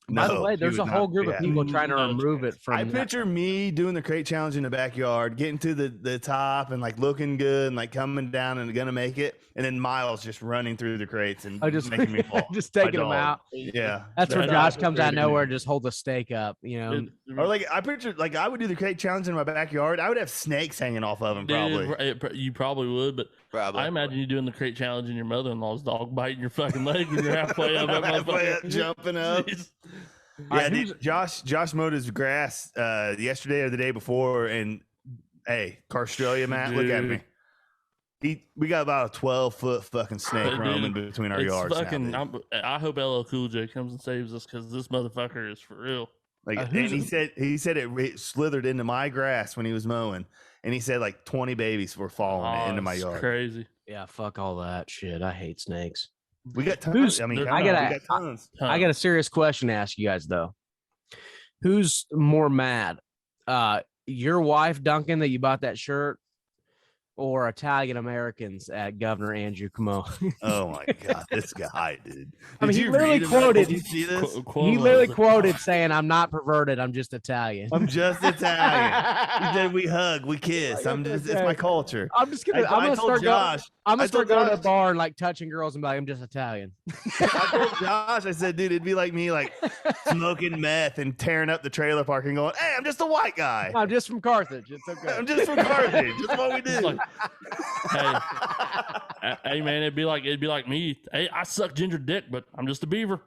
By the way,
she
there's
would
a whole
not
group
be
of
happy.
people trying to remove it from.
I picture me doing the crate challenge in the backyard, getting to the top and like looking good and like coming down and gonna make it, and then Miles just running through the crates and
just
making me fall.
just
My
taking them
dog.
out.
Yeah,
That's where
That
Josh
dog
comes
is
out of
pretty
nowhere and just holds a stake up. You know,
or like I picture like I would do the crate challenge in my backyard. I would have snakes hanging off of them probably.
You probably would, but I imagine you doing the crate challenge and your mother-in-law's dog biting your fucking leg when you're halfway up.
Halfway up, jumping up.
Jeez.
Yeah, dude, Josh mowed his grass yesterday or the day before, and hey, Carstralia, Matt, look at me. We got about a 12-foot fucking snake
Dude,
roaming between our
it's
yards.
fucking,
now, dude.
I hope LL Cool J comes and saves us because this motherfucker is for real.
Like, and he said it slithered into my grass when he was mowing, and he said like 20 babies were falling into my yard.
Crazy.
Yeah, fuck all that shit. I hate snakes.
We got tons. I mean,
we
got tons.
I got a serious question to ask you guys though. Who's more mad? Your wife, Duncan, that you bought that shirt, or Italian Americans at Governor Andrew Cuomo?
Oh my god, this guy, dude.
I mean, he literally quoted. Did you see this? He literally quoted saying, "I'm not perverted. I'm just Italian.
I'm just Italian." He said, "We hug, we kiss. It's my culture."
I'm just gonna. I'm gonna start going to a bar and like touching girls and be like, "I'm just Italian."
I told Josh, I said, "Dude, it'd be like me like smoking meth and tearing up the trailer park and going, hey, I'm just a white guy.
I'm just from Carthage. It's okay.
I'm just from Carthage. Just what we do."
Hey man, it'd be like me. Hey, I suck ginger dick, but I'm just a beaver.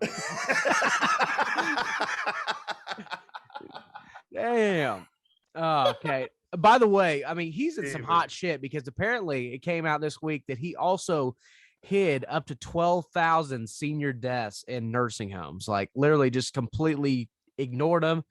Damn. Okay. By the way, I mean, he's in some hot shit because apparently it came out this week that he also hid up to 12,000 senior deaths in nursing homes. Like literally just completely ignored them.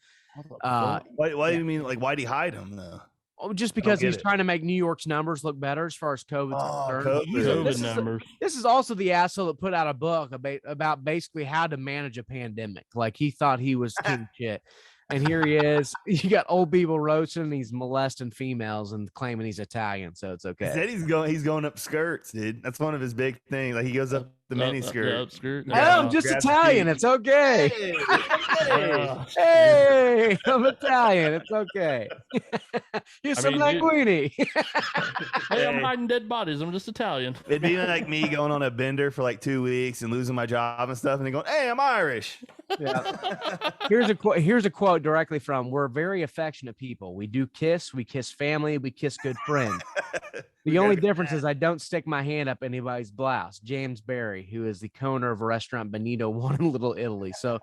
Why do you mean, like, why'd he hide them though?
Oh, just because he's trying to make New York's numbers look better as far as COVID's concerned.
COVID numbers.
This is also the asshole that put out a book about basically how to manage a pandemic. Like he thought he was king shit. And here he is. You got old people roasting and he's molesting females and claiming he's Italian, so it's okay.
He said he's going up skirts, dude. That's one of his big things. Like he goes up the mini skirt.
I'm just Italian. It's okay. Hey, I'm Italian. It's okay. Here's some linguine.
Hey, I'm hiding dead bodies. I'm just Italian.
It'd be like me going on a bender for like 2 weeks and losing my job and stuff, and then going, "Hey, I'm Irish."
Yeah. Here's a quote directly from: "We're very affectionate people. We do kiss. We kiss family. We kiss good friends. The only difference is I don't stick my hand up anybody's blouse." James Barry, who is the owner of a restaurant Benito One in Little Italy. So,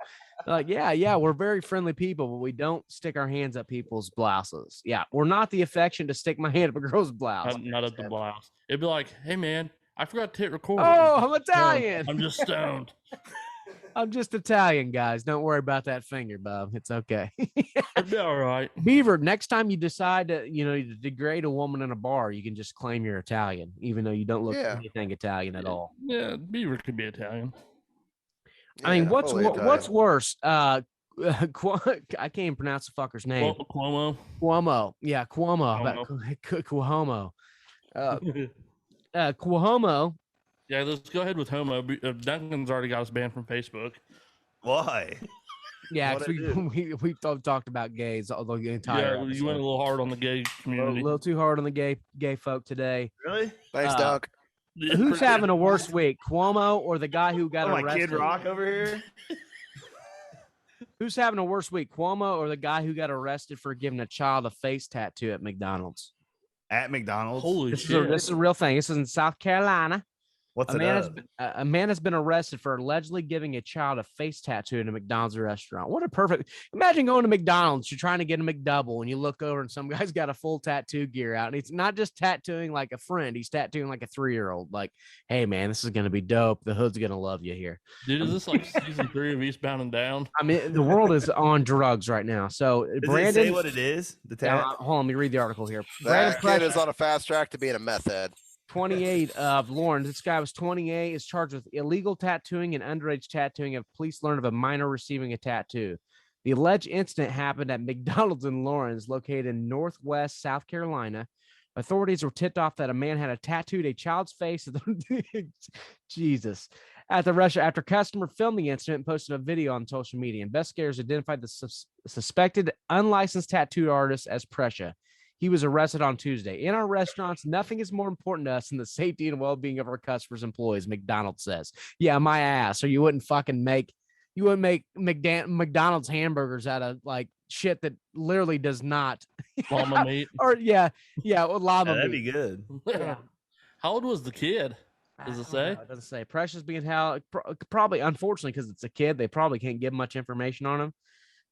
like, yeah, we're very friendly people, but we don't stick our hands up people's blouses. Yeah, we're not the affection to stick my hand up a girl's blouse.
Not up the blouse. It'd be like, "Hey man, I forgot to hit record."
Oh, I'm Italian.
I'm just stoned.
I'm just Italian, guys. Don't worry about that finger, Bob. It's okay.
It'd be all right.
Beaver, next time you decide to degrade a woman in a bar, you can just claim you're Italian, even though you don't look anything Italian at all.
Yeah, Beaver could be Italian.
I mean, what's worse? I can't even pronounce the fucker's name.
Cuomo.
Yeah, Cuomo. Cuomo. Cuomo.
Yeah, let's go ahead with homo. Duncan's already got us banned from Facebook.
Why?
Yeah, we've talked about gays the entire episode.
You went a little hard on the gay community.
A little too hard on the gay folk today.
Really?
Thanks, Doc.
Who's having a worse week, Cuomo or the guy who got arrested?
My Kid Rock over here.
Who's having a worse week, Cuomo or the guy who got arrested for giving a child a face tattoo at McDonald's?
At McDonald's?
Holy shit!
This is a real thing. This is in South Carolina.
What's
a man has been arrested for allegedly giving a child a face tattoo in a McDonald's restaurant. What a perfect! Imagine going to McDonald's. You're trying to get a McDouble, and you look over, and some guy's got a full tattoo gear out, and he's not just tattooing like a friend. He's tattooing like a 3-year-old. Like, hey man, this is gonna be dope. The hood's gonna love you here.
Dude, is this like season 3 of Eastbound and Down?
I mean, the world is on drugs right now. So
Does
Brandon,
it say what it is? The
hold on, let me read the article here.
That kid is on a fast track to being a meth head.
28 of Lawrence. This guy was 28, is charged with illegal tattooing and underage tattooing. If police learned of a minor receiving a tattoo. The alleged incident happened at McDonald's in Lawrence, located in Northwest South Carolina. Authorities were tipped off that a man had tattooed a child's face. Jesus. At the restaurant, after a customer filmed the incident and posted a video on social media, investigators identified the suspected unlicensed tattoo artist as Prescia. He was arrested on Tuesday. In our restaurants, nothing is more important to us than the safety and well-being of our customers' employees, McDonald's says. Yeah, my ass. Or you wouldn't make McDonald's hamburgers out of like shit that literally does not.
Llama meat.
Or llama meat.
That'd be good.
Yeah.
How old was the kid? Does it say?
It doesn't say. Precious being held, probably, unfortunately, because it's a kid, they probably can't give much information on him.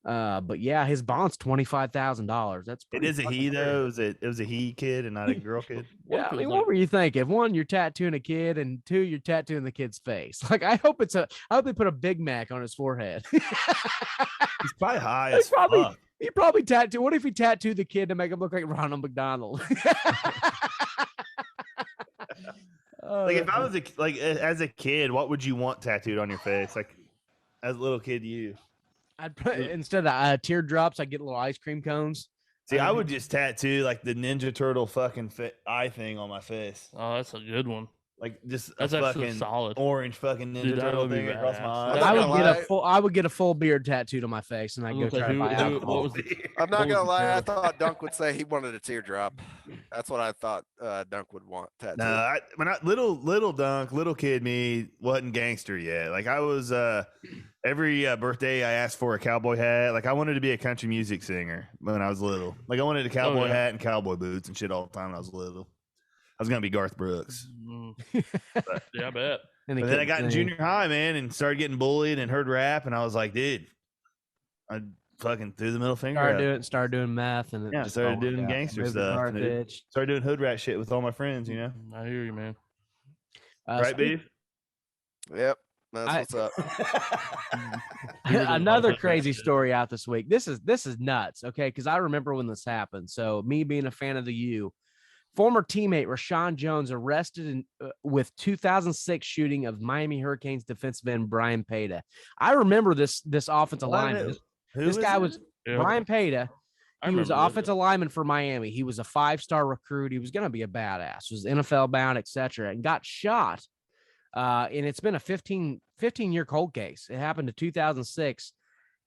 But yeah, his bond's $25,000. That's
It
pretty
is a
fucking
he
crazy.
though. It was a he kid and not a girl kid.
Yeah, I mean, what were you thinking? If one, you're tattooing a kid, and two, you're tattooing the kid's face. Like, I hope they put a Big Mac on his forehead.
He's probably high
Like,
as fuck.
He probably tattoo. What if he tattooed the kid to make him look like Ronald McDonald?
Like if I was as a kid, what would you want tattooed on your face? Like as a little kid, you.
I'd put instead of teardrops, I'd get little ice cream cones.
See, I would just tattoo like the Ninja Turtle fucking eye thing on my face.
Oh, that's a good one.
Like just
That's
a
actually
fucking
solid.
orange fucking Ninja
Dude, that
Turtle
would be
thing across my eyes.
I would get a full beard tattooed on my face, and I'd go try to buy alcohol.
I'm not gonna lie. I thought Dunk would say he wanted a teardrop. That's what I thought Dunk would want tattooed.
No, when I little Dunk, little kid me wasn't gangster yet. Like I was every birthday I asked for a cowboy hat. Like I wanted to be a country music singer when I was little. Like I wanted a cowboy hat and cowboy boots and shit all the time when I was little. I was gonna be Garth Brooks. But,
yeah, I bet.
But then I got in junior high, man, and started getting bullied and heard rap, and I was like, dude, I fucking threw the middle finger.
Started doing meth, and
yeah, started doing gangster stuff. Started doing hood rat shit with all my friends. You know,
I hear you, man.
Right, Beef?
Yep, that's what's up.
Another crazy story out this week. This is nuts. Okay, because I remember when this happened. So me being a fan of the U. Former teammate Rashawn Jones arrested with 2006 shooting of Miami Hurricanes defensive end Brian Peda. I remember this offensive lineman. This guy was Brian Peda. He was an offensive lineman for Miami. He was a 5-star recruit. He was going to be a badass. He was NFL bound, etc. And got shot. And it's been a 15-year cold case. It happened in 2006.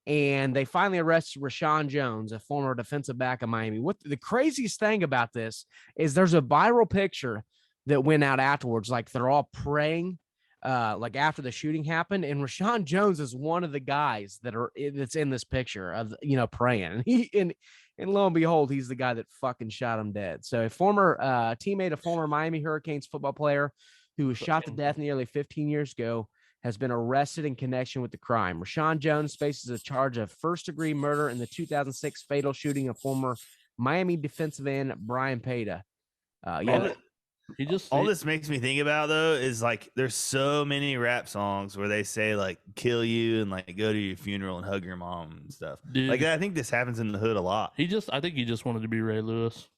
And they finally arrested Rashawn Jones, a former defensive back of Miami. What the craziest thing about this is there's a viral picture that went out afterwards. Like they're all praying, like after the shooting happened. And Rashawn Jones is one of the guys that's in this picture of, praying. And lo and behold, he's the guy that fucking shot him dead. So a former teammate, a former Miami Hurricanes football player who was shot to death nearly 15 years ago, has been arrested in connection with the crime. Rashawn Jones faces a charge of first-degree murder in the 2006 fatal shooting of former Miami defensive end Brian Peda.
All this makes me think about though is like there's so many rap songs where they say like kill you and like go to your funeral and hug your mom and stuff.
Dude,
like I think this happens in the hood a lot.
I think he just wanted to be Ray Lewis.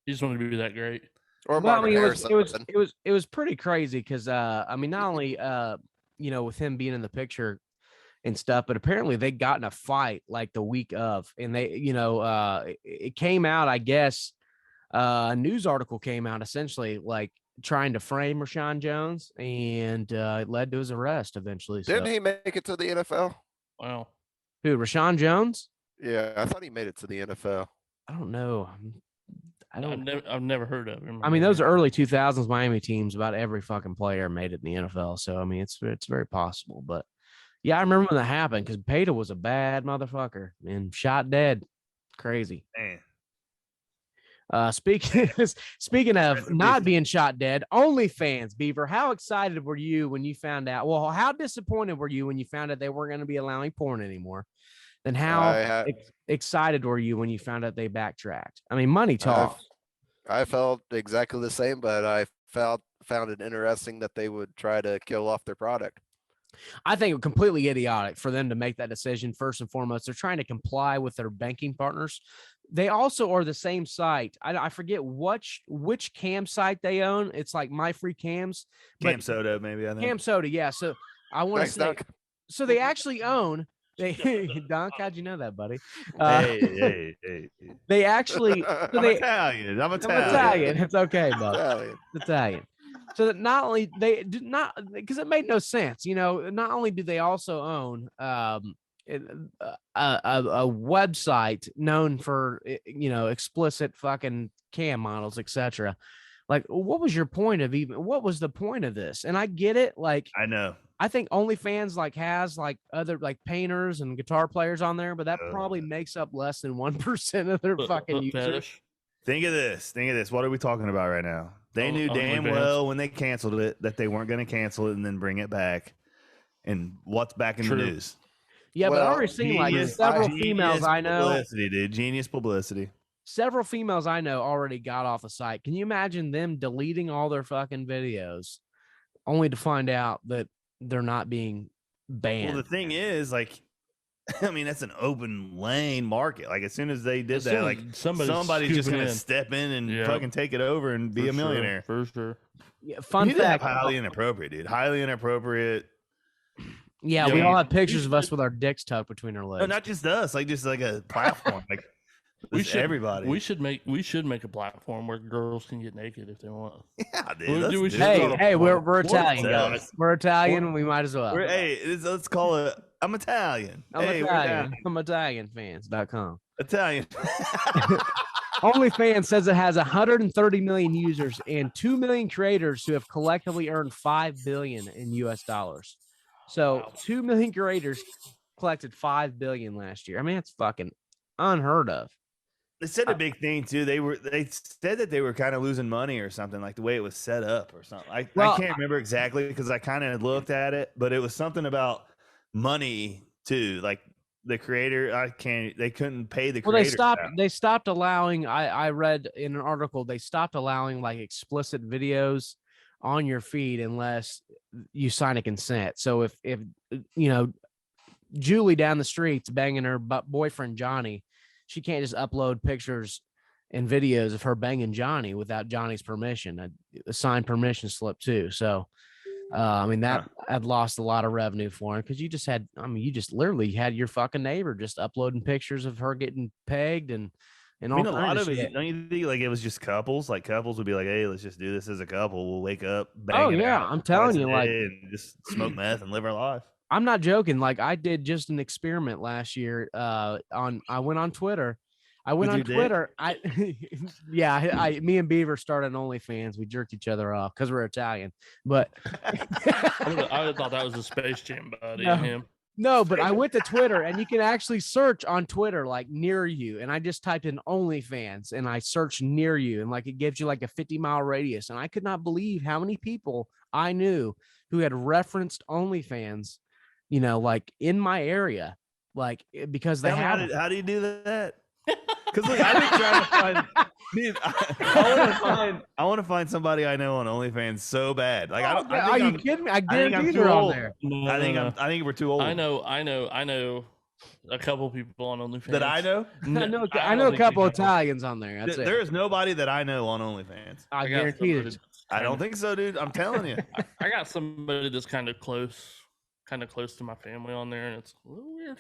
He just wanted to be that great.
Or
it was pretty crazy because not only with him being in the picture and stuff, but apparently they got in a fight like the week of, and they, it came out, I guess, a news article came out essentially like trying to frame Rashawn Jones, and it led to his arrest eventually.
Didn't he make it to the NFL?
Wow.
Who, Rashawn Jones?
Yeah, I thought he made it to the NFL.
I don't know.
I've never heard of him.
I mean, those early 2000s Miami teams, about every fucking player made it in the NFL. So, I mean, it's very possible. But, yeah, I remember when that happened because Peta was a bad motherfucker and shot dead. Crazy.
Man.
Speaking of not being shot dead, OnlyFans, Beaver, how excited were you when you found out? Well, how disappointed were you when you found out they weren't going to be allowing porn anymore? Then how excited were you when you found out they backtracked? I mean, money talks.
I felt exactly the same, but I found it interesting that they would try to kill off their product.
I think it was completely idiotic for them to make that decision. First and foremost, they're trying to comply with their banking partners. They also are the same site. I forget which cam site they own. It's like My Free Cams.
Cam Soda, maybe. I think.
Cam Soda, yeah. So I want to say, so they actually own. Donk, how'd you know that, buddy?
Hey.
They actually.
I'm Italian. I'm
Italian. It's okay, bud. It's Italian. So that not only they do not, because it made no sense, not only do they also own a website known for explicit fucking cam models, etc. Like, what was the point of this? And I get it. Like,
I know.
I think OnlyFans has other painters and guitar players on there, but that probably makes up less than 1% of their fucking users.
Think of this. What are we talking about right now? They knew damn well when they canceled it that they weren't going to cancel it and then bring it back. And what's back in the news?
Yeah, but I
Well,
already seen like
Genius-
several
genius
females I know.
Publicity, dude. Genius publicity.
Several females I know already got off the site. Can you imagine them deleting all their fucking videos only to find out that they're not being banned?
Well, the thing is, like, I mean, that's an open lane market. Like, as soon as they did that, like, somebody's just gonna step in and fucking take it over and be a millionaire.
For sure.
Yeah, fun
You need to have
fact.
highly inappropriate, dude. Highly inappropriate.
Yeah, we all have pictures of us with our dicks tucked between our legs.
No, not just us. Like, just like a platform. Like, everybody.
We should make a platform where girls can get naked if they want.
Yeah, dude.
We're Italian, guys. We're Italian. We might as well.
Let's call it. I'm Italian.
I'm Italian. I'm ItalianFans.com.
Italian.
OnlyFans says it has 130 million users and 2 million creators who have collectively earned $5 billion in US dollars. So 2 million creators collected $5 billion last year. I mean, it's fucking unheard of.
They said a big thing too. They said that they were kind of losing money or something, like the way it was set up or something. I can't remember exactly because I kind of looked at it, but it was something about money too. Like the creator, they couldn't pay the creator.
Well, they stopped allowing. I read in an article they stopped allowing like explicit videos on your feed unless you sign a consent. So if you know Julie down the street's banging her boyfriend Johnny, she can't just upload pictures and videos of her banging Johnny without Johnny's permission, a signed permission slip too. So, I mean, that had lost a lot of revenue for him because you just literally had your fucking neighbor just uploading pictures of her getting pegged and all. I mean, a lot of it,
don't you think like it was just couples? Like couples would be like, hey, let's just do this as a couple. We'll wake up,
oh yeah, I'm telling you, like,
and just smoke meth and live our life.
I'm not joking. Like I did just an experiment last year. I went on Twitter. Me and Beaver started an OnlyFans. We jerked each other off because we're Italian. But
I would have thought that was a Space Jam buddy. Him.
No, but I went to Twitter and you can actually search on Twitter like near you. And I just typed in OnlyFans and I searched near you and like it gives you like a 50-mile radius. And I could not believe how many people I knew who had referenced OnlyFans, you know, like in my area, like because they have.
How do you do that? Because I've been trying to find. Dude, I want to find somebody I know on OnlyFans so bad. Like I don't.
Are you kidding me? I guarantee they're on there.
No,
I think we're too old.
I know a couple people on OnlyFans
that I know.
I know a couple Italians on there.
There is nobody that I know on OnlyFans.
I guarantee it.
I don't think so, dude. I'm telling you.
I got somebody that's kind of close to my family on there, and it's a little weird.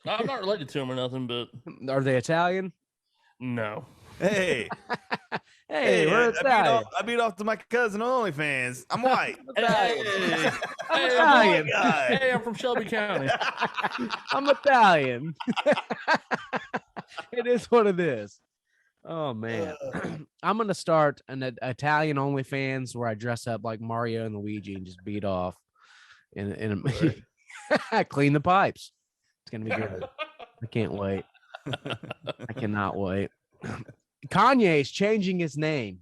I'm not related to them or nothing, but
are they Italian?
No.
Hey,
we're Italian.
I beat off to my cousin on OnlyFans. I'm white.
I'm Italian.
Hey, I'm from Shelby County.
I'm Italian. It is what it is. Oh man, I'm gonna start an Italian OnlyFans where I dress up like Mario and Luigi and just beat off, and clean the pipes. It's gonna be good. I can't wait. I cannot wait. Kanye's changing his name.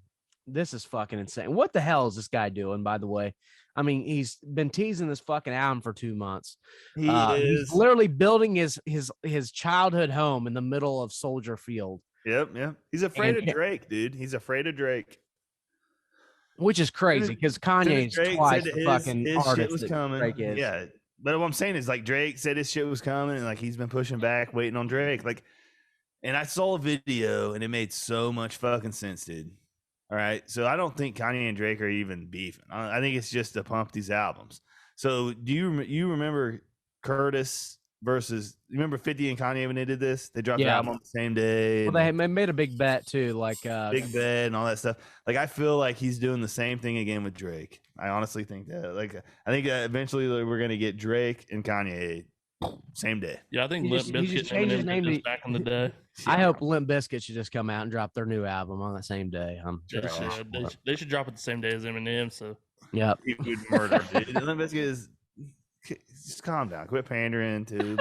This is fucking insane. What the hell is this guy doing, by the way? I mean, he's been teasing this fucking album for 2 months. He's literally building his childhood home in the middle of Soldier Field.
Yep. He's afraid of Drake, dude. He's afraid of Drake.
Which is crazy because Kanye's twice the fucking artist
was
that
coming.
Drake is.
Yeah. But what I'm saying is, like, Drake said his shit was coming, and like he's been pushing back, waiting on Drake. Like, and I saw a video, and it made so much fucking sense, dude. All right, so I don't think Kanye and Drake are even beefing. I think it's just to pump these albums. So do you remember Curtis versus? You remember 50 and Kanye when they did this? They dropped the album on the same day.
Well, they made a big bet too, like
big bet and all that stuff. Like I feel like he's doing the same thing again with Drake. I honestly think that. Like I think eventually we're gonna get Drake and Kanye same day.
Yeah, I think Limp Bizkit changed his name back in the day.
I hope Limp Bizkit should just come out and drop their new album on the same day.
They should drop it the same day as Eminem. So
yep,
he would murder. Dude. Limp Bizkit is just calm down, quit pandering to.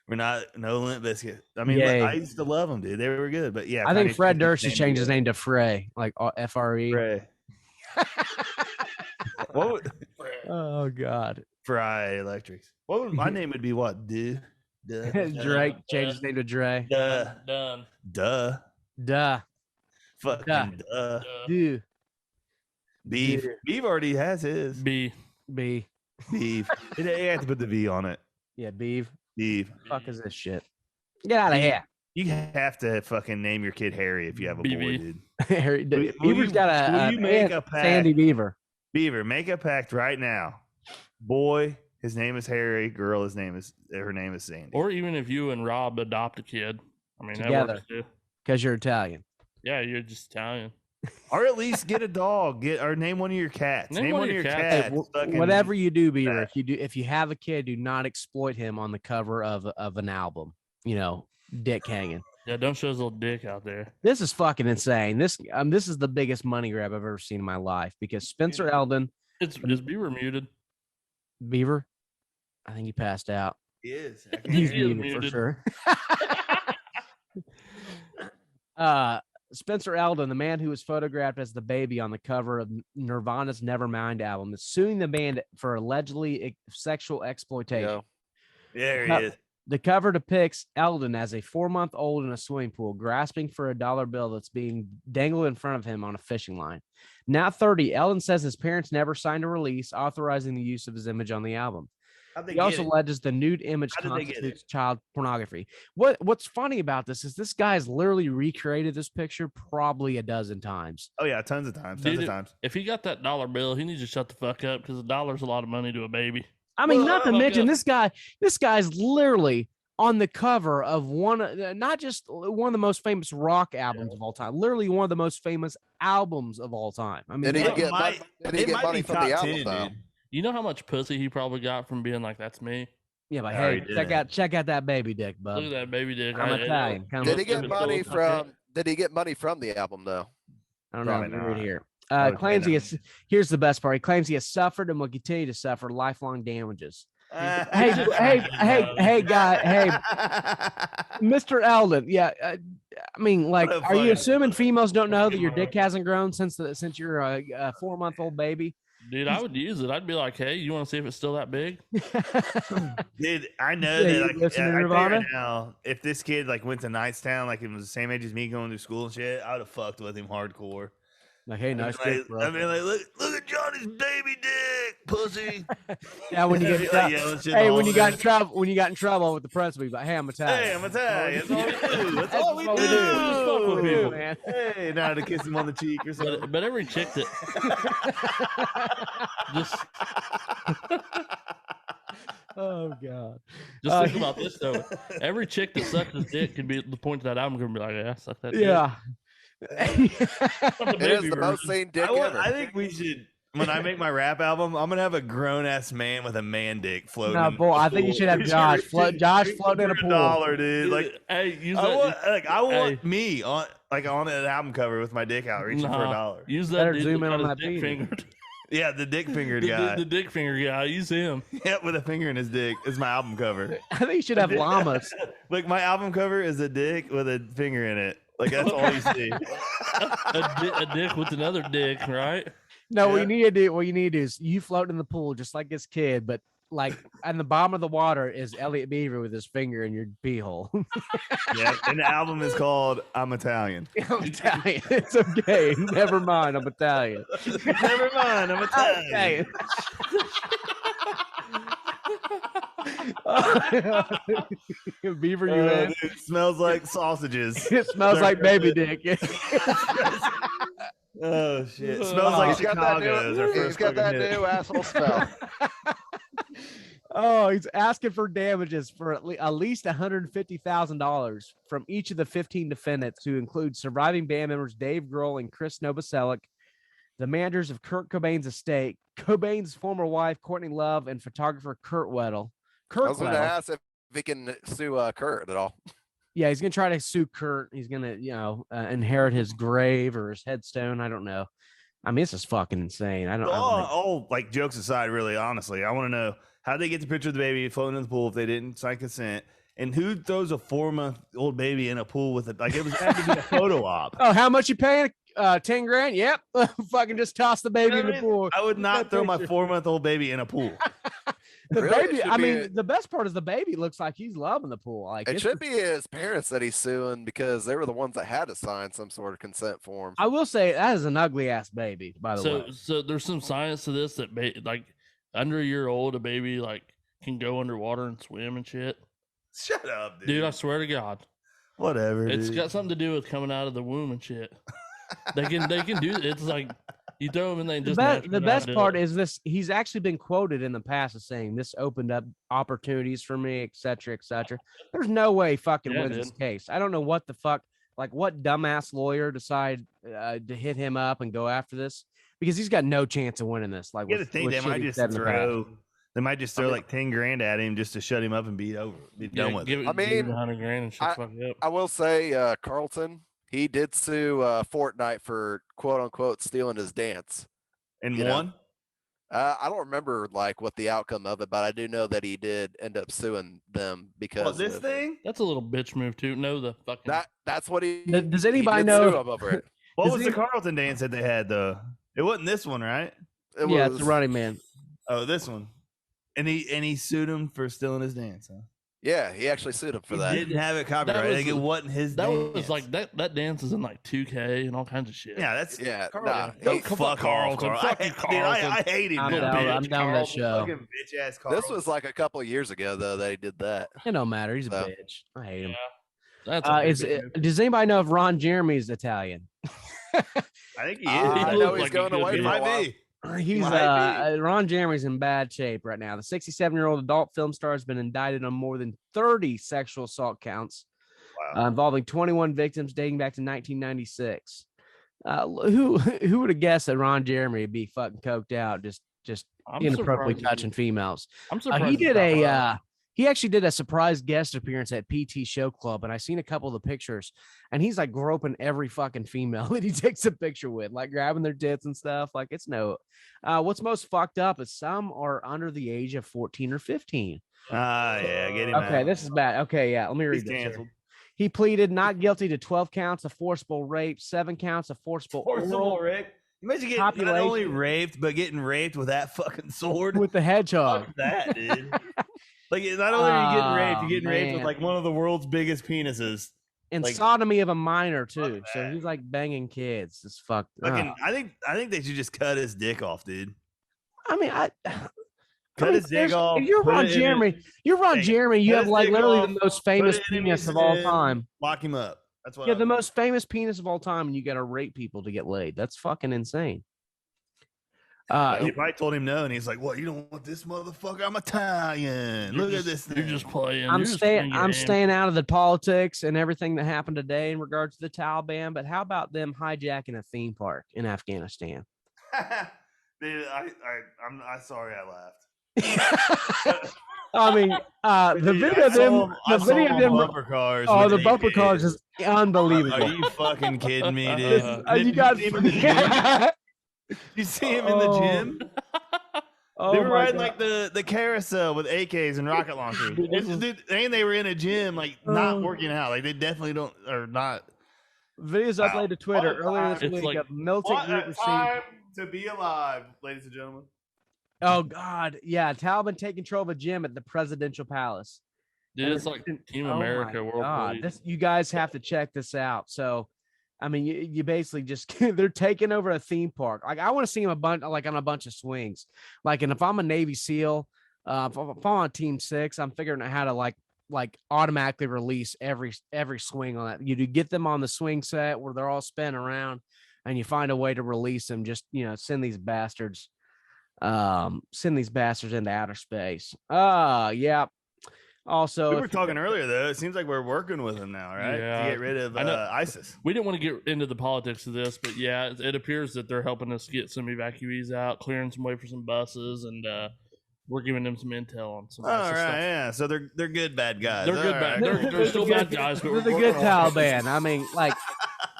We're not no Limp Bizkit. I mean, I used to love them, dude. They were good, but yeah,
I think Fred Durst should change his name to Frey, like FRE.
Frey. What?
Oh God.
Fry Electrics. What would my name would be? What? Drake
changed his name to Dre.
Done.
Duh.
Fucking duh.
Dude.
Beef.
Dude.
Beef already has his.
B.
Beef. You have to put the V on it.
Yeah, beef.
Beef.
Fuck is this shit? Get out of here.
You have to fucking name your kid Harry if you have a boy, dude.
Harry, Beaver's got
will you make a pact?
Sandy Beaver.
Beaver, make a pact right now. Boy, his name is Harry. Girl, her name is Sandy.
Or even if you and Rob adopt a kid, I mean,
together,
that works too.
Because you're Italian.
Yeah, you're just Italian.
Or at least get a dog. Or name one of your cats. Name one of your cats.
Hey, whatever you do, Beaver. If you have a kid, do not exploit him on the cover of an album. You know, dick hanging.
Yeah, don't show his little dick out there.
This is fucking insane. This is the biggest money grab I've ever seen in my life because Spencer Eldon.
Is Beaver muted?
Beaver, I think he passed out.
He is.
He's muted for sure. Spencer Eldon, the man who was photographed as the baby on the cover of Nirvana's Nevermind album, is suing the band for allegedly sexual exploitation.
There he is.
The cover depicts Eldon as a 4-month-old in a swimming pool, grasping for a $1 bill that's being dangled in front of him on a fishing line. Now 30, Eldon says his parents never signed a release authorizing the use of his image on the album. He also alleges the nude image constitutes child pornography. What's funny about this is this guy's literally recreated this picture probably a dozen times.
Oh yeah, tons of times.
If he got that $1 bill, he needs to shut the fuck up because $1's a lot of money to a baby.
I mean, not to mention this guy's literally on the cover of not just one of the most famous rock albums of all time, literally one of the most famous albums of all time. I mean,
did he get money from the album, though?
You know how much pussy he probably got from being like, "That's me."
Yeah, but hey, check out that baby dick, bub.
Look at that baby dick.
I'm Italian.
Did he get money from? Did he get money from the album though?
I don't know. Let me read here. Claims here's the best part. He claims he has suffered and will continue to suffer lifelong damages. Hey, Mr. Eldon. Yeah, I mean, like, are you assuming females don't know that your dick hasn't grown since you're a 4-month-old baby?
Dude, I would use it. I'd be like, hey, you want to see if it's still that big?
Dude, I know that. Like, right now, if this kid like went to Knightstown, like it was the same age as me going to school and shit, I would have fucked with him hardcore.
Like, hey, nice dick, bro.
I mean, like, look at Johnny's baby dick, pussy.
Yeah, when you get when you got in trouble with the principal, like, hey, I'm Italian.
Hey, I'm Italian. That's all we do. That's all we do. Man. Hey, now to kiss him on the cheek or something.
But every chick that just.
Oh God!
Just think about this though. Every chick that sucks his dick could be the point to that album. Gonna be like, yeah, suck that.
Yeah.
It is the most seen dick ever.
I think we should. When I make my rap album, I'm gonna have a grown ass man with a man dick floating.
No, boy, I think you should have Josh floating in a pool.
$1, dude. Like,
hey,
I want me on an album cover with my dick out, reaching for $1.
Use that.
Better zoom in on that
dick finger.
Yeah, the dick fingered guy.
The dick finger guy. Use him.
Yeah, with a finger in his dick. Is my album cover.
I think you should have llamas.
Like my album cover is a dick with a finger in it. Like that's all you see.
a dick with another dick, right?
No, what you need to do is you float in the pool just like this kid, but like on the bottom of the water is Elliot Beaver with his finger in your pee hole.
Yeah, and the album is called I'm Italian.
I'm Italian. It's okay. Never mind. I'm Italian.
Never mind. I'm Italian.
Beaver, you in?
Dude, it smells like sausages.
It smells like baby dick.
Oh shit! It smells like Chicago.
He's got that new asshole smell.
Oh, he's asking for damages for at least $150,000 from each of the 15 defendants, who include surviving band members Dave Grohl and Chris Novoselic, the managers of Kurt Cobain's estate, Cobain's former wife Courtney Love, and photographer Kurt Weddle.
I was going to ask if he can sue Kurt at all.
Yeah, he's going to try to sue Kurt. He's going to, inherit his grave or his headstone. I don't know. I mean, this is fucking insane. I don't
like jokes aside, really, honestly, I want to know how they get the picture of the baby floating in the pool if they didn't sign consent, and who throws a 4-month-old baby in a pool with it? Like it was had to be a photo op.
Oh, how much you paying? 10 grand? Yep. Fucking just toss the baby in the pool.
I would not throw my 4-month-old baby in a pool.
The
Really, it
baby.
should
I
be
mean, the best part is the baby looks like he's loving the pool. Like
It
it's-
should be his parents that he's suing because they were the ones that had to sign some sort of consent form.
I will say that is an ugly ass baby. By the way,
So there's some science to this that like under a year old, a baby like can go underwater and swim and shit.
Shut up, dude.
Dude, I swear to God,
Whatever.
it's
dude.
got something to do with coming out of the womb and shit. They can do. It's like you throw them in there and just
the best part
is
is this. He's actually been quoted in the past as saying this opened up opportunities for me, et cetera, et cetera. There's no way he fucking
Yeah,
wins this
dude.
case. I don't know what the fuck, like what dumbass lawyer decided to hit him up and go after this because he's got no chance of winning this. Like,
You gotta think
with
they
shit
might
he
just
said in the past.
throw. They might just throw like 10 grand at him just to shut him up and be done with it.
I mean,
100 grand and shit. Fuck it up.
I will say, Carlton, he did sue Fortnite for quote unquote stealing his dance.
And
you know?
won?
I don't remember like what the outcome of it, but I do know that he did end up suing them because
this
of-
thing?
That's a little bitch move too. No, the fucking
That's what he.
Does
he
anybody
did
know?
sue him over it.
What
Does
was the
he-
Carlton dance that they had though? It wasn't this one, right?
It
Yeah,
was,
it's Running Man.
Oh, this one. And he sued him for stealing his dance, huh?
Yeah, he actually sued him for
He
that.
didn't have it copyrighted.
was-
Like, it wasn't his
that
dance.
was like that dance is in like 2K and all kinds of shit.
Yeah, that's
Yeah,
Carlton.
nah,
Go
he-
fuck
Carlton.
off,
Fuck
Carl.
you,
Dude,
Carlton.
I hate him.
I'm
little
down.
bitch.
I'm down with that show.
Fucking bitch ass Carl.
This was like a couple of years ago though that he did that.
It don't matter. He's a
So-
bitch. I hate him.
That's a big
Is
bitch move.
does anybody know if Ron Jeremy's Italian?
I think he is.
I
He
know
looks
he's
like
going
he could
away
be.
for a
might
while.
be.
He's
Might
Ron Jeremy's in bad shape right now. The 67-year-old adult film star has been indicted on more than 30 sexual assault counts involving 21 victims dating back to 1996. Who would have guessed that Ron Jeremy would be fucking coked out, just
I'm
inappropriately
surprised
touching females?
I'm surprised
He did
it's not
he actually did a surprise guest appearance at PT Show Club, and I seen a couple of the pictures, and he's like groping every fucking female that he takes a picture with, like grabbing their tits and stuff. Like it's no. What's most fucked up is some are under the age of 14 or 15.
Yeah, get him
Okay,
out.
this is bad. Okay, yeah, let me read
He's
this. here.
canceled.
He pleaded not guilty to 12 counts of forcible rape, 7 counts of forcible
Forcible
oral
rape. Imagine getting not
copulation.
only raped, but getting raped with that fucking sword.
with the hedgehog.
Fuck that, dude. Like, not only are you getting raped,
Oh,
you're getting raped with
man.
like one of the world's biggest penises.
And
like,
sodomy of a minor too. So
that.
he's like banging kids. It's fucked.
Fucking,
up.
I think they should just cut his dick off, dude.
I mean,
Cut his dick
there's-
off.
If you're
put
Ron
it in
Jeremy,
his-
you're Ron
Hey,
Jeremy. You
cut
have
his
like
dick
literally
off,
the most
put
famous
it in
penis
his
of all
head,
time.
Lock him up. That's what.
Yeah,
I
the
would.
most famous penis of all time, and you got to rape people to get laid. That's fucking insane.
They probably told him no, and he's like, "What? You don't want this motherfucker? I'm Italian. Look at this
You're
thing."
just playing.
I'm
You're just
staying.
playing your
I'm
game.
staying out of the politics and everything that happened today in regards to the Taliban. But how about them hijacking a theme park in Afghanistan?
Dude, I'm sorry I laughed.
I mean, the
Dude,
video of them,
I
the video
saw
of them.
bumper cars.
Oh,
with
the bumper
AKs.
cars is unbelievable.
Are you fucking kidding me, dude?
You got.
see him in the gym? You see him in the gym?
Oh
They were
my
riding
God.
like the carousel with AKs and rocket launchers.
Dude, this is-
Dude, and they were in a gym, like not working out. Like they definitely don't or not.
Videos
Wow.
uploaded to Twitter
What a
earlier this
time.
week
like-
of militant
What
group
a
received.
time to be alive, ladies and gentlemen.
Oh God, yeah, Taliban take control of a gym at the presidential palace.
Dude, it's like Team America World Police.
This, you guys have to check this out. So, I mean, you basically just they're taking over a theme park. Like I want to see them like on a bunch of swings. Like, and if I'm a Navy SEAL, if I'm on Team 6, I'm figuring out how to like automatically release every swing on that. You do get them on the swing set where they're all spinning around, and you find a way to release them. Just send these bastards into outer space. Yeah. Also,
We were talking earlier though. It seems like we're working with them now, right?
Yeah.
To get rid of
I know.
ISIS.
We didn't want to get into the politics of this, but yeah, it appears that they're helping us get some evacuees out, clearing some way for some buses, and we're giving them some intel on some
All
ISIS
right,
stuff.
yeah. So they're good bad guys.
They're good
All
bad.
right.
They're still bad guys, but
they're the
we're
good
all-
Taliban.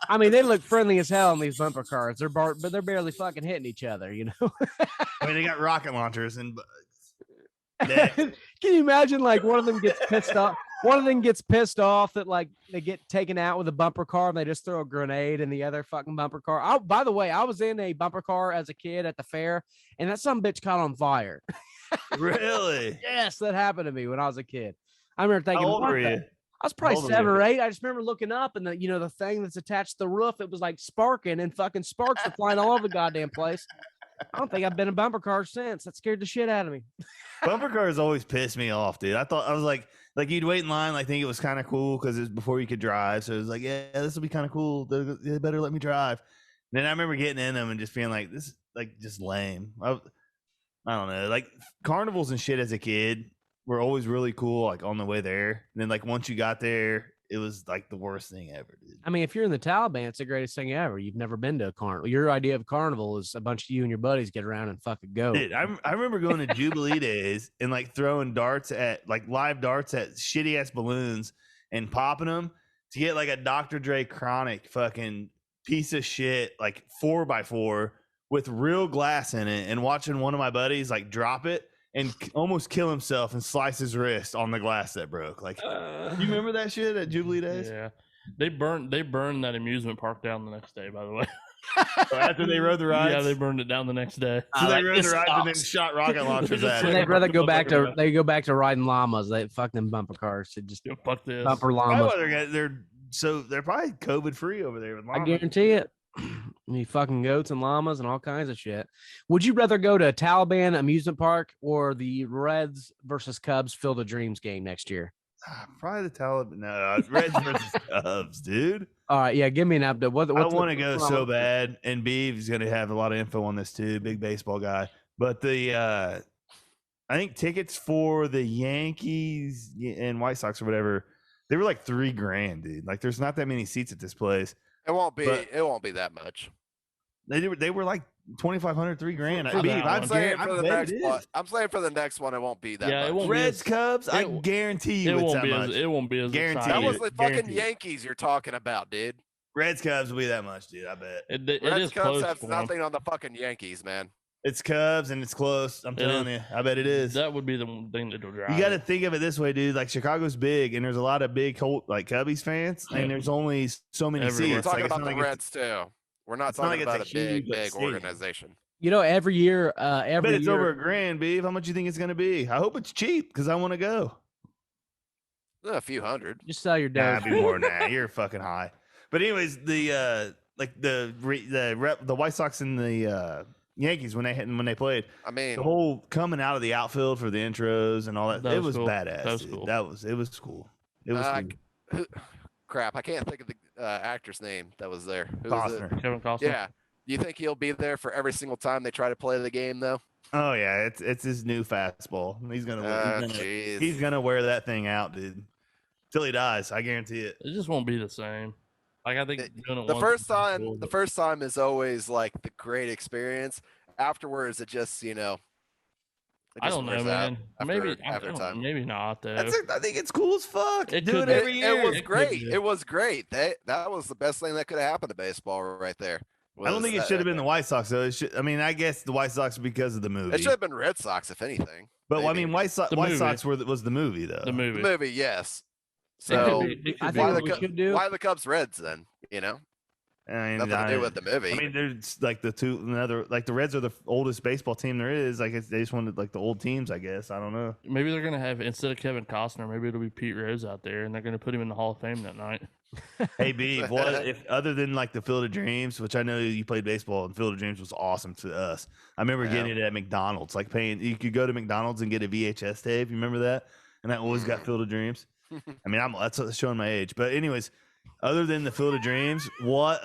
I mean, they look friendly as hell in these bumper cars. But they're barely fucking hitting each other,
I mean, they got rocket launchers and.
Can you imagine like one of them gets pissed off? One of them gets pissed off that like they get taken out with a bumper car and they just throw a grenade in the other fucking bumper car. By the way, I was in a bumper car as a kid at the fair, and that some bitch caught on fire.
Really?
Yes, that happened to me when I was a kid. I remember thinking,
How old
what
were
the-
you?
I was probably
old were
7
you?
or 8. I just remember looking up and the thing that's attached to the roof, it was like sparking and fucking sparks were flying all over the goddamn place. I don't think I've been in bumper cars since. That scared the shit out of me.
Bumper cars always pissed me off, dude. I was like you'd wait in line, like think it was kind of cool because it's before you could drive. So it was like, yeah, this will be kind of cool. They better let me drive. And then I remember getting in them and just being like, this is like just lame. I don't know. Like carnivals and shit as a kid were always really cool, like on the way there. And then like once you got there, it was like the worst thing ever, dude.
I mean, if you're in the Taliban, it's the greatest thing ever. You've never been to a carnival. Your idea of carnival is a bunch of you and your buddies get around and fucking go.
Dude, I remember going to Jubilee days and like throwing darts at like live darts at shitty ass balloons and popping them to get like a Dr. Dre Chronic fucking piece of shit, like 4x4 with real glass in it, and watching one of my buddies like drop it and almost kill himself and slice his wrist on the glass that broke. Like, you remember that shit at Jubilee days?
Yeah, they burned that amusement park down the next day. By the way,
After they rode the rides,
yeah, they burned it down the next day.
so they rode the rides and then shot rocket launchers at
So
it.
they'd rather go back to riding llamas. They fuck them bumper cars. They just
Fuck this.
bumper
Probably
llamas.
why they're probably COVID free over there with
I
llamas.
guarantee it. You fucking goats and llamas and all kinds of shit. Would you rather go to a Taliban amusement park or the Reds versus Cubs Field of Dreams game next year?
Probably the Taliban. No, Reds versus Cubs, dude.
All right, yeah, give me an update.
I want to go so bad, and Beeve's going to have a lot of info on this too. Big baseball guy, but I think tickets for the Yankees and White Sox or whatever, they were like $3,000, dude. Like, there's not that many seats at this place.
It won't be.
But-
It won't be that much.
They were like $2,500, $3,000.
For that
I'm
one.
saying for the
bet
next
it
one.
is.
I'm saying for the next one, it won't be that
Yeah,
much.
it won't be
Reds
as-
Cubs, I
it-
guarantee you
It
it's
won't
that
be
much.
as it won't be as
Guaranteed.
That
exciting.
was the fucking
Guaranteed.
Yankees you're talking about, dude.
Reds Cubs will be that much, dude. I bet
It
Reds
is
Cubs
close
have
for 'em.
nothing on the fucking Yankees, man.
it's Cubs and it's close. I'm
It
telling you, I bet it is.
That would be the one thing that will drive.
You got to
it.
think of it this way, dude. Like Chicago's big, and there's a lot of big like Cubbies fans, and there's only so many
Everywhere.
We're
seats.
talking
Like, it's
about
not
the
like it's-
Reds too. We're not
it's not
talking
like
about
it's
a
a
big,
huge, like,
big
stadium.
organization.
You know, every year,
I bet it's over $1,000, Beef. How much you think it's going to be? I hope it's cheap because I want to go.
A few hundred.
just sell your
Nah,
dough.
it'd be more than that. You're fucking high. But anyways, the White Sox and the Yankees when they played,
I mean,
the whole coming out of the outfield for the intros and all that,
That
it
was
was
cool.
badass.
That was
dude.
cool.
It was cool. It was cool.
crap. I can't think of the actor's name that was there. Who was it?
Costner.
Kevin Costner.
Yeah. Do you think he'll be there for every single time they try to play the game, though?
Oh yeah, it's his new fastball. He's gonna wear that thing out, dude, till he dies. I guarantee it.
It just won't be the same. Like I think doing it
The
once
first
is cool,
time, the
but-
first time is always like the great experience. Afterwards, it just it
I
just
don't know,
wears out
man.
after
Maybe
time.
maybe not though.
I think it's cool as fuck.
It
Do
could
it
be.
every year.
It was
It could
great.
be.
It was great. That was the best thing that could have happened to baseball right there.
I don't think it should have been the White Sox though. I mean, I guess the White Sox because of the movie.
It should have been Red Sox, if anything.
But I
maybe.
mean, White
The movie.
Sox was the movie though.
The movie.
The movie, yes.
It could
So
be- it
I
could
think
be.
why
what
the
we should do.
why the Cubs Reds then?
I mean,
Nothing to do with the movie.
I mean, there's like the Reds are the oldest baseball team there is. Like they just wanted like the old teams, I guess. I don't know.
Maybe they're gonna have instead of Kevin Costner, maybe it'll be Pete Rose out there, and they're gonna put him in the Hall of Fame that night.
Hey, B, what if other than like the Field of Dreams, which I know you played baseball, and Field of Dreams was awesome to us. I remember getting it at McDonald's, like paying. You could go to McDonald's and get a VHS tape. You remember that? And that always got Field of Dreams. I mean, that's showing my age. But anyways, other than the Field of Dreams, what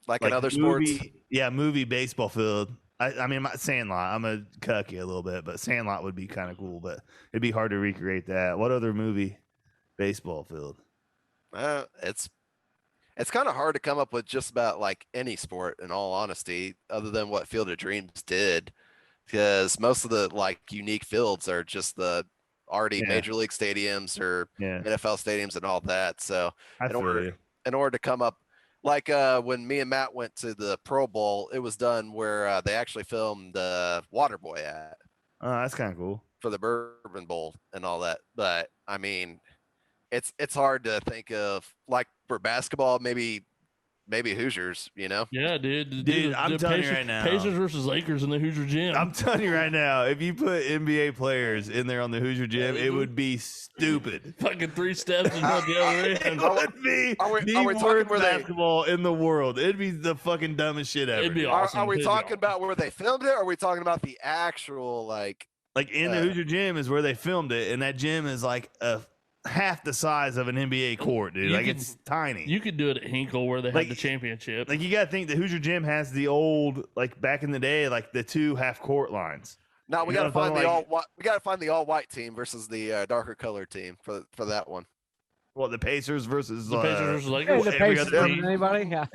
like in other
movie,
sports.
yeah, movie baseball field. I mean, Sandlot. I'm a cucky a little bit, but Sandlot would be kind of cool. But it'd be hard to recreate that. What other movie baseball field?
It's kind of hard to come up with just about like any sport, in all honesty, other than what Field of Dreams did, because most of the like unique fields are just the already major league stadiums or NFL stadiums and all that. So in order to come up, like when me and Matt went to the Pro Bowl, it was done where they actually filmed Waterboy at.
Oh, that's kind of cool.
For the Bourbon Bowl and all that. But I mean, it's hard to think of, like, for basketball, maybe maybe Hoosiers.
Yeah, dude.
Dude, I'm
the
telling you
Pacers-
right now.
Pacers versus Lakers in the Hoosier Gym.
I'm telling you right now, if you put NBA players in there on the Hoosier Gym, it would be stupid.
Fucking 3 steps and run the other
It
end.
would be
Are we
the
talking
worst
where they-
basketball in the world. It'd be the fucking dumbest shit ever.
It'd be
dude.
awesome.
Are we
It'd be
talking
awesome.
about where they filmed it? Or are we talking about the actual
Like in the Hoosier Gym is where they filmed it, and that gym is like half the size of an NBA court, dude. Like it's tiny.
You could do it at Hinkle where they
Like-
had the championship.
Like you gotta think the Hoosier Gym has the old, like back in the day, like the 2 half court lines.
No, we
You
gotta
know what I'm
find the
talking
all
about?
white. We gotta find the all white team versus the darker colored team for that one.
Well, the Pacers versus
The Pacers versus
Hey,
Lakers.
the
every
Pacers
other
better
team.
than anybody? Yeah.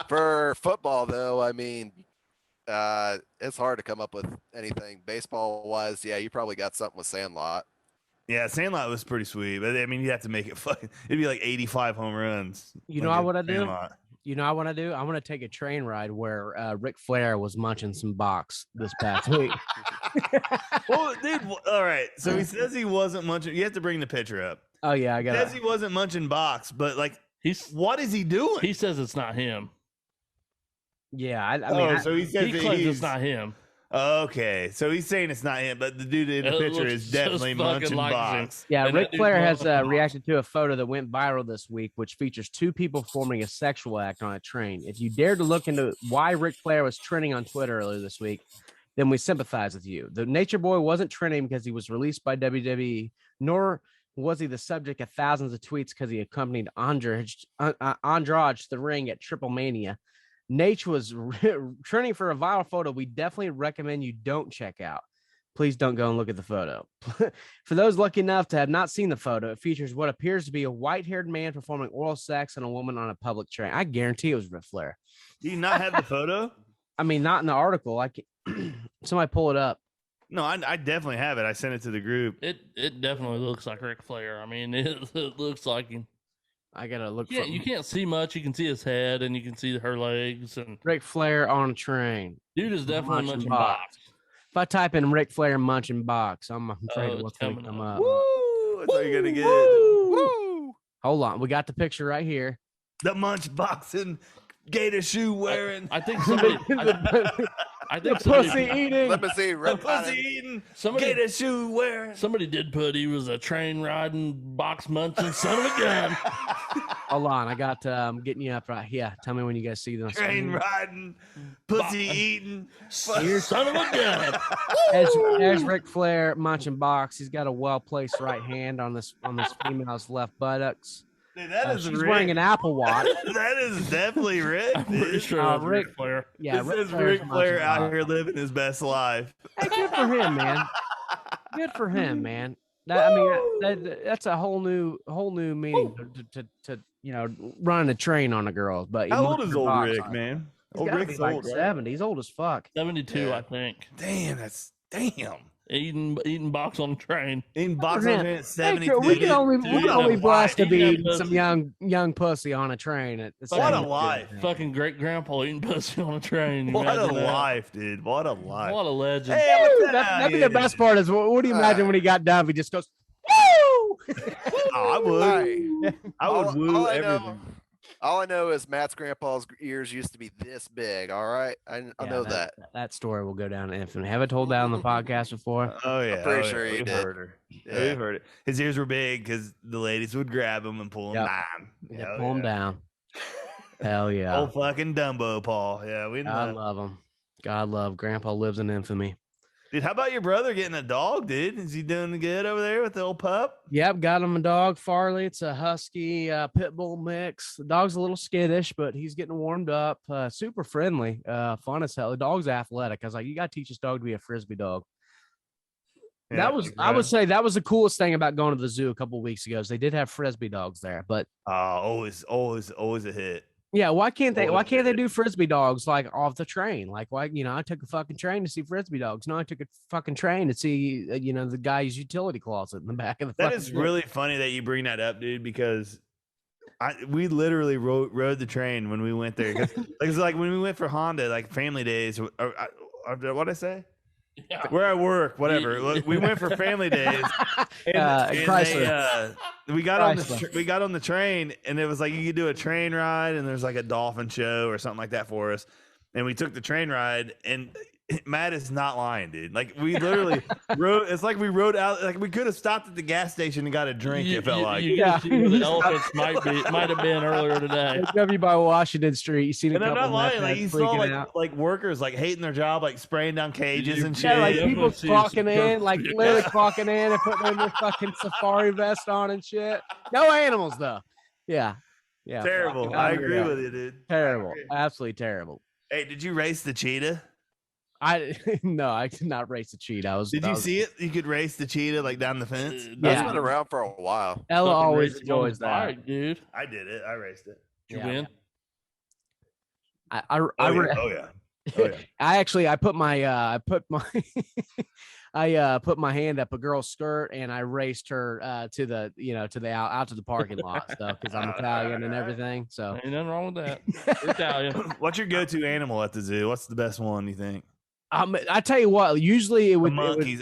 For football, though, I mean, it's hard to come up with anything baseball wise. Yeah, you probably got something with Sandlot.
Yeah, Sandlot was pretty sweet, but I mean, you have to make it fucking. It'd be like 85 home runs.
You know
like
what I
in
do?
Sandlot.
You know what I want to do? I want to take a train ride where Ric Flair was munching some box this past week.
Well, dude, all right. So he says he wasn't munching. You have to bring the picture up.
Oh yeah, I
He
got
says
it.
he wasn't munching box, but like,
He's
what is he doing?
he says it's not him.
Yeah, I mean,
oh, so he says
He
that
claims
he's
it's not him.
Okay, so he's saying it's not him, but the dude in the
It
picture
looks
is
just
definitely
fucking
munching
like him.
box.
yeah,
and
Ric
that dude
Flair has
munching box.
reacted to a photo that went viral this week, which features 2 people performing a sexual act on a train. If you dare to look into why Ric Flair was trending on Twitter earlier this week, then we sympathize with you. The Nature Boy wasn't trending because he was released by WWE, nor was he the subject of thousands of tweets because he accompanied Andrade to the ring at Triple Mania. Nate was trending for a viral photo we definitely recommend you don't check out. Please don't go and look at the photo. For those lucky enough to have not seen the photo, it features what appears to be a white-haired man performing oral sex on a woman on a public train. I guarantee it was Ric Flair.
Do you not have the photo?
I mean, not in the article. I can somebody pull it up.
No, I definitely have it. I sent it to the group.
It definitely looks like Ric Flair. I mean, it looks like him.
I gotta look.
Yeah,
for
you can't see much. You can see his head and you can see her legs. And
Ric Flair on a train.
dude is definitely
Munching
munching
box.
box.
If I type in Ric Flair munching box, I'm afraid
Oh,
of what's
it's
gonna
coming
come
up.
up.
Woo! That's all you're gonna get.
Woo!
Hold on, we got the picture right here.
The munch boxing, gator shoe wearing,
I think somebody. I think
The
somebody,
pussy eating.
Limousine,
the
red
pussy eating,
somebody,
gator shoe wearing.
somebody did put he was a train riding, box munching son of a gun.
Hold on, I got getting you up right here. Tell me when you guys see this.
Train riding, pussy eating.
Son of a gun.
There's Ric Flair munching box. He's got a well placed right hand on this female's left buttocks.
Dude, that is
She's
Rick.
wearing an Apple Watch.
That is definitely Rick.
I'm pretty
Dude.
sure that's
Ric-
Ric Flair.
Yeah,
This is
Flair's
Ric Flair
munching
out
box.
here living his best life.
Hey, good for him, man. Good for him, man. That, I mean, that's a whole new meaning to running a train on a girl. But
How old is
munching
old
box
Rick,
on it.
man?
He's
Old
gotta be
Rick's
like
old.
70. He's old as fuck.
72,
Yeah.
I think.
Damn, that's damn.
Eating box on a train.
In box
him.
on
Hey,
72.
we can only
Dude,
we're only
yeah,
blessed to
why?
be
Yeah,
eating some
pussy.
young pussy on a train. At the
What a
same-
life.
Fucking great grandpa eating pussy on a train. You
What a
imagine that?
life, dude. What a life.
What a legend.
Hey, I'm
Woo!
a
That'd be the best part. Is what do you imagine when he got done? He just goes, "Woo!"
Oh, I would.
Hey,
I would
all-
woo
all I know-
everything.
all I know is Matt's grandpa's ears used to be this big. All right, I
Yeah,
know that.
That story will go down in infamy. Have I told that on the podcast before?
Oh yeah,
pretty
oh,
sure
yeah.
you
We've
did.
heard her. Yeah,
Yeah.
we've heard it. His ears were big because the ladies would grab him and pull him
Yep.
down.
Yeah,
Hell
pull him
yeah.
down. Hell yeah.
Old fucking Dumbo, Paul. Yeah, we
God
know.
love him. God love. Grandpa lives in infamy.
Dude, how about your brother getting a dog, dude? Is he doing good over there with the old pup?
Yep, got him a dog, Farley. It's a husky pit bull mix. The dog's a little skittish, but he's getting warmed up. Super friendly, fun as hell. The dog's athletic. I was like, you got to teach this dog to be a frisbee dog.
Yeah,
I would say that was the coolest thing about going to the zoo a couple of weeks ago. Is they did have frisbee dogs there, but
always a hit.
yeah, why can't they
Always
do frisbee dogs like off the train? Like, why, I took a fucking train to see frisbee dogs. No, I took a fucking train to see, the guy's utility closet in the back of the
That
fucking
is
zoo.
really funny that you bring that up, dude, because we literally rode the train when we went there. It's like when we went for Honda, like family days. What'd I say?
Yeah.
We're at work, whatever. Look, we went for family days.
Chrysler.
We got on the train, and it was like you could do a train ride, and there's like a dolphin show or something like that for us. And we took the train ride, and Matt is not lying, dude. Like we literally rode. It's like we rode out. Like we could have stopped at the gas station and got a drink. It felt like.
You get to see where the elephants might have been earlier today.
W by Washington Street. You seen a
And I'm
couple
not lying. Like you saw
out.
like workers like hating their job, like spraying down cages and shit.
Yeah, like people clocking in, like literally clocking in and putting their fucking safari vest on and shit. No animals though. Yeah.
Terrible. I agree with you, dude.
Terrible. Absolutely terrible.
Hey, did you race the cheetah?
No, I did not race the cheetah.
Did you see it? You could race the cheetah like down the fence.
That's been around for a while.
Ella always enjoys that,
dude.
I did it. I raced it.
Did you win?
Oh yeah.
I put my I put my hand up a girl's skirt and I raced her to the out to the parking lot stuff because I'm Italian and everything. So
ain't nothing wrong with that. You're Italian.
What's your go-to animal at the zoo? What's the best one you think?
I tell you what, usually it would probably be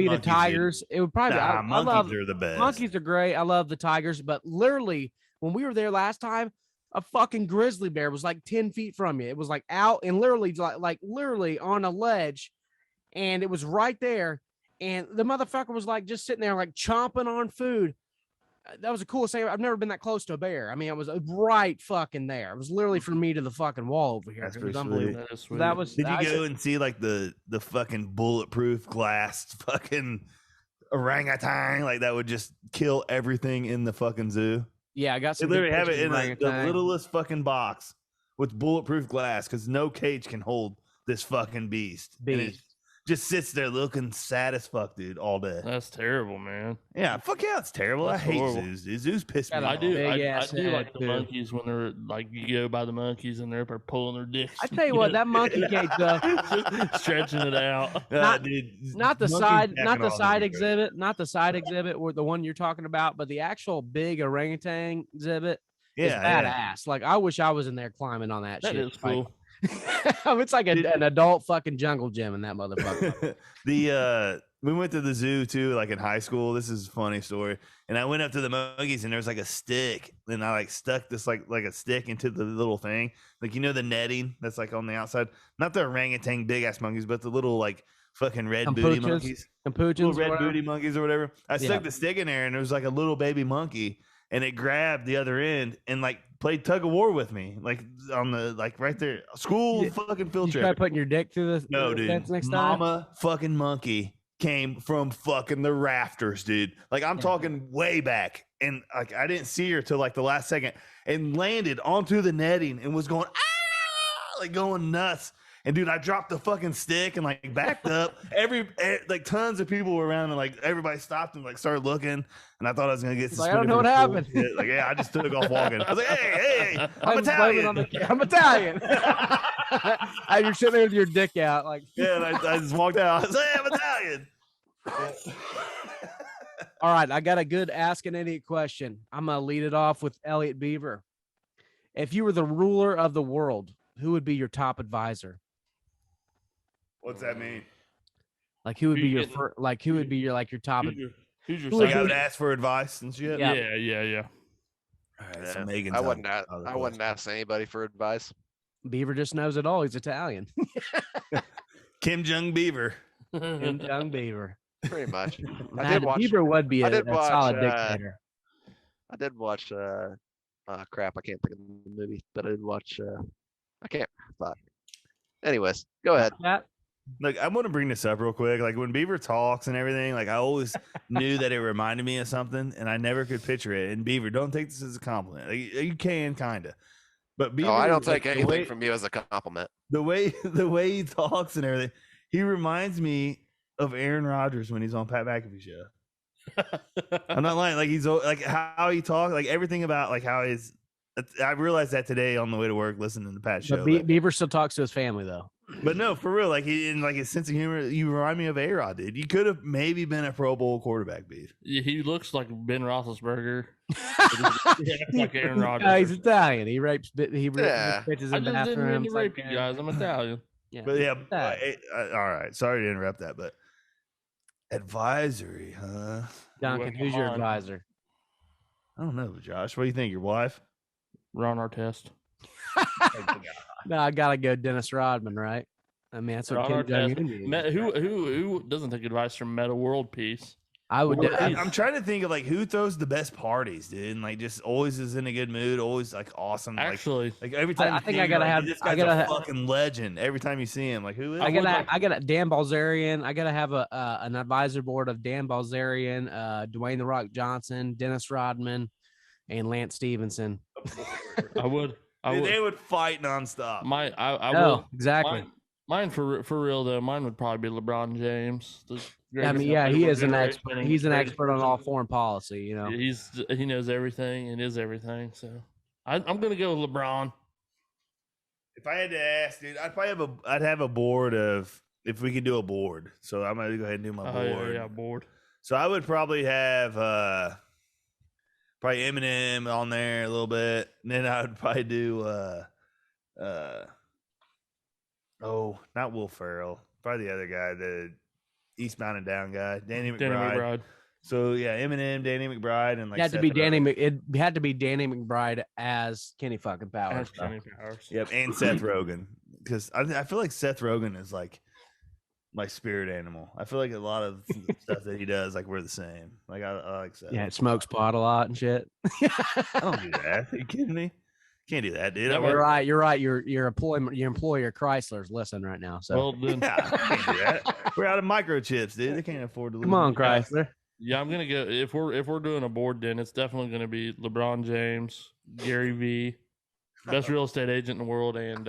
the
monkeys,
tigers. It would probably
monkeys are the best.
Monkeys are great. I love the tigers, but literally when we were there last time, a fucking grizzly bear was like 10 feet from you. It was like out and literally like literally on a ledge, and it was right there. And the motherfucker was like just sitting there like chomping on food. That was the coolest thing. I've never been that close to a bear. I mean, I was right fucking there. It was literally from me to the fucking wall over here.
That's
It was
pretty
unbelievable.
sweet.
That was.
Did you go and see like the fucking bulletproof glass fucking orangutan like that would just kill everything in the fucking zoo?
Yeah, I got
They
some.
literally have it in the
orangutan.
littlest fucking box with bulletproof glass because no cage can hold this fucking beast. And it just sits there looking sad as fuck, dude, all day.
That's terrible, man.
Yeah, fuck yeah, it's terrible.
That's
I hate
horrible.
zoos. Dude. Zoos piss me off.
I do
Big-ass
like the
head,
monkeys when they're like you go by the monkeys and they're up there pulling their dicks.
I tell you what, that monkey cage though,
stretching it out.
Dude,
not the
monkeys
side
jacking off
exhibit, not the side exhibit or the one you're talking about, but the actual big orangutan exhibit is badass. Like I wish I was in there climbing on that shit.
That is cool.
It's like an adult fucking jungle gym in that motherfucker.
We went to the zoo too, like in high school. This is a funny story. And I went up to the monkeys and there was like a stick. And I like stuck this like a stick into the little thing. Like, you know, the netting that's like on the outside. Not the orangutan big ass monkeys, but the little like fucking red booty monkeys. Little red booty monkeys or whatever. I stuck the stick in there and there was like a little baby monkey. And it grabbed the other end and like played tug of war with me, like on the like right there, school fucking field trip.
Try putting your dick through the fence next time.
Mama fucking monkey came from fucking the rafters, dude. Like I'm talking way back, and like I didn't see her till like the last second, and landed onto the netting and was going like going nuts. And dude, I dropped the fucking stick and like backed up. Like tons of people were around and like everybody stopped and like started looking. And I thought I was gonna get suspended.
I don't know what happened.
Like, yeah, I just took off walking. I was like, hey, I'm Italian.
I'm Italian. And you're sitting there with your dick out, like
yeah. And I just walked out. I was like, hey, I'm Italian.
All right, I got a good Ask an Idiot question. I'm gonna lead it off with Elliot Beaver. If you were the ruler of the world, who would be your top advisor?
What's that mean?
Like who would be your who would be your top?
Who's your
like I would ask for advice and shit.
Yeah.
All right, so Megan's
I wouldn't ask anybody for advice.
Beaver just knows it all. He's Italian.
Kim Jong Beaver.
Kim Jong Beaver.
Pretty much.
Beaver would be a solid dictator.
I did watch crap, I can't think of the movie, but I did watch I can't fuck. Anyways, go ahead.
Look, I want to bring this up real quick. Like when Beaver talks and everything, like I always knew that it reminded me of something, and I never could picture it. And Beaver, don't take this as a compliment. Like, you can kind of, but Beaver.
Oh, I don't take anything from you as a compliment.
The way he talks and everything, he reminds me of Aaron Rodgers when he's on Pat McAfee show. I'm not lying. Like he's like how he talks, like everything about like how he's. I realized that today on the way to work, listening to Pat's show.
But Beaver still talks to his family though.
But no, for real, like he in like his sense of humor, you remind me of A-Rod, dude. You could have maybe been a Pro Bowl quarterback, Beef.
Yeah, he looks like Ben Roethlisberger. Like Aaron Rodgers.
He's Italian. He rapes. He
Yeah.
bitches
I
in
just didn't mean
bathrooms.
to rape you guys. I'm Italian.
Yeah.
But yeah,
that.
all right. Sorry to interrupt that, but advisory, huh?
Duncan, who's your advisor?
I don't know, Josh. What do you think? Your wife?
Ron Artest.
No, I gotta go Dennis Rodman, right? I mean, that's what
Ron
Kim Jong
Artest.
Un
Who doesn't take advice from Meta World Peace?
I would.
I'm trying to think of like who throws the best parties, dude. And like just always is in a good mood, always like awesome.
Actually,
like every time
I think I gotta have.
this guy's a fucking legend. Every time you see him, like who is?
I gotta Dan Balzerian. I gotta have an advisor board of Dan Balzerian, Dwayne the Rock Johnson, Dennis Rodman, and Lance Stevenson.
I would.
They would fight nonstop.
I would
exactly.
Mine for real though. Mine would probably be LeBron James.
I mean, yeah, he is an expert. He's an expert on all foreign policy. You know,
he knows everything and is everything. So I'm gonna go with LeBron.
If I had to ask, dude, I'd have a board of if we could do a board. So I'm gonna go ahead and do my board.
Yeah, board.
So I would probably have probably Eminem on there a little bit. And then I would probably do not Will Ferrell. Probably the other guy, the Eastbound and Down guy, Danny McBride. So yeah, Eminem, Danny McBride, and like
it had to be it had to be Danny McBride as Kenny fucking Powers.
Yep, and Seth Rogen, because I feel like Seth Rogen is like my spirit animal. I feel like a lot of stuff that he does, like we're the same. Like I like Seth.
Yeah, it smokes pot a lot and shit.
I don't do that. Are you kidding me? Can't do that, dude.
You're right. Your employer Chrysler's listening right now. So
well, then,
yeah, I can't do that. We're out of microchips, dude. They can't afford to.
Come on, Chrysler.
Yeah, I'm gonna go. If we're doing a board, then it's definitely gonna be LeBron James, Gary V, best real estate agent in the world, and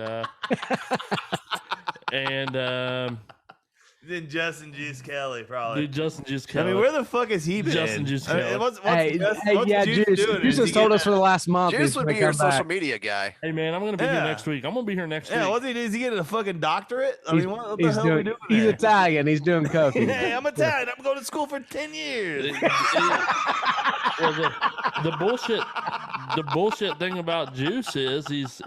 then Justin Juice Kelly, probably.
Dude, Justin Juice Kelly.
I mean, where the fuck has he been?
Justin Juice Kelly.
What's
Juice? Juice has told us for the last month.
Juice would be your social media guy.
Hey man, I'm gonna be here next week. I'm gonna be here next week.
Yeah, what's he do? Is he getting a fucking doctorate? I mean, what the hell are we doing?
He's Italian. He's doing coke.
Hey, I'm Italian. I'm going to school for 10 years.
Well, the bullshit thing about Juice is he's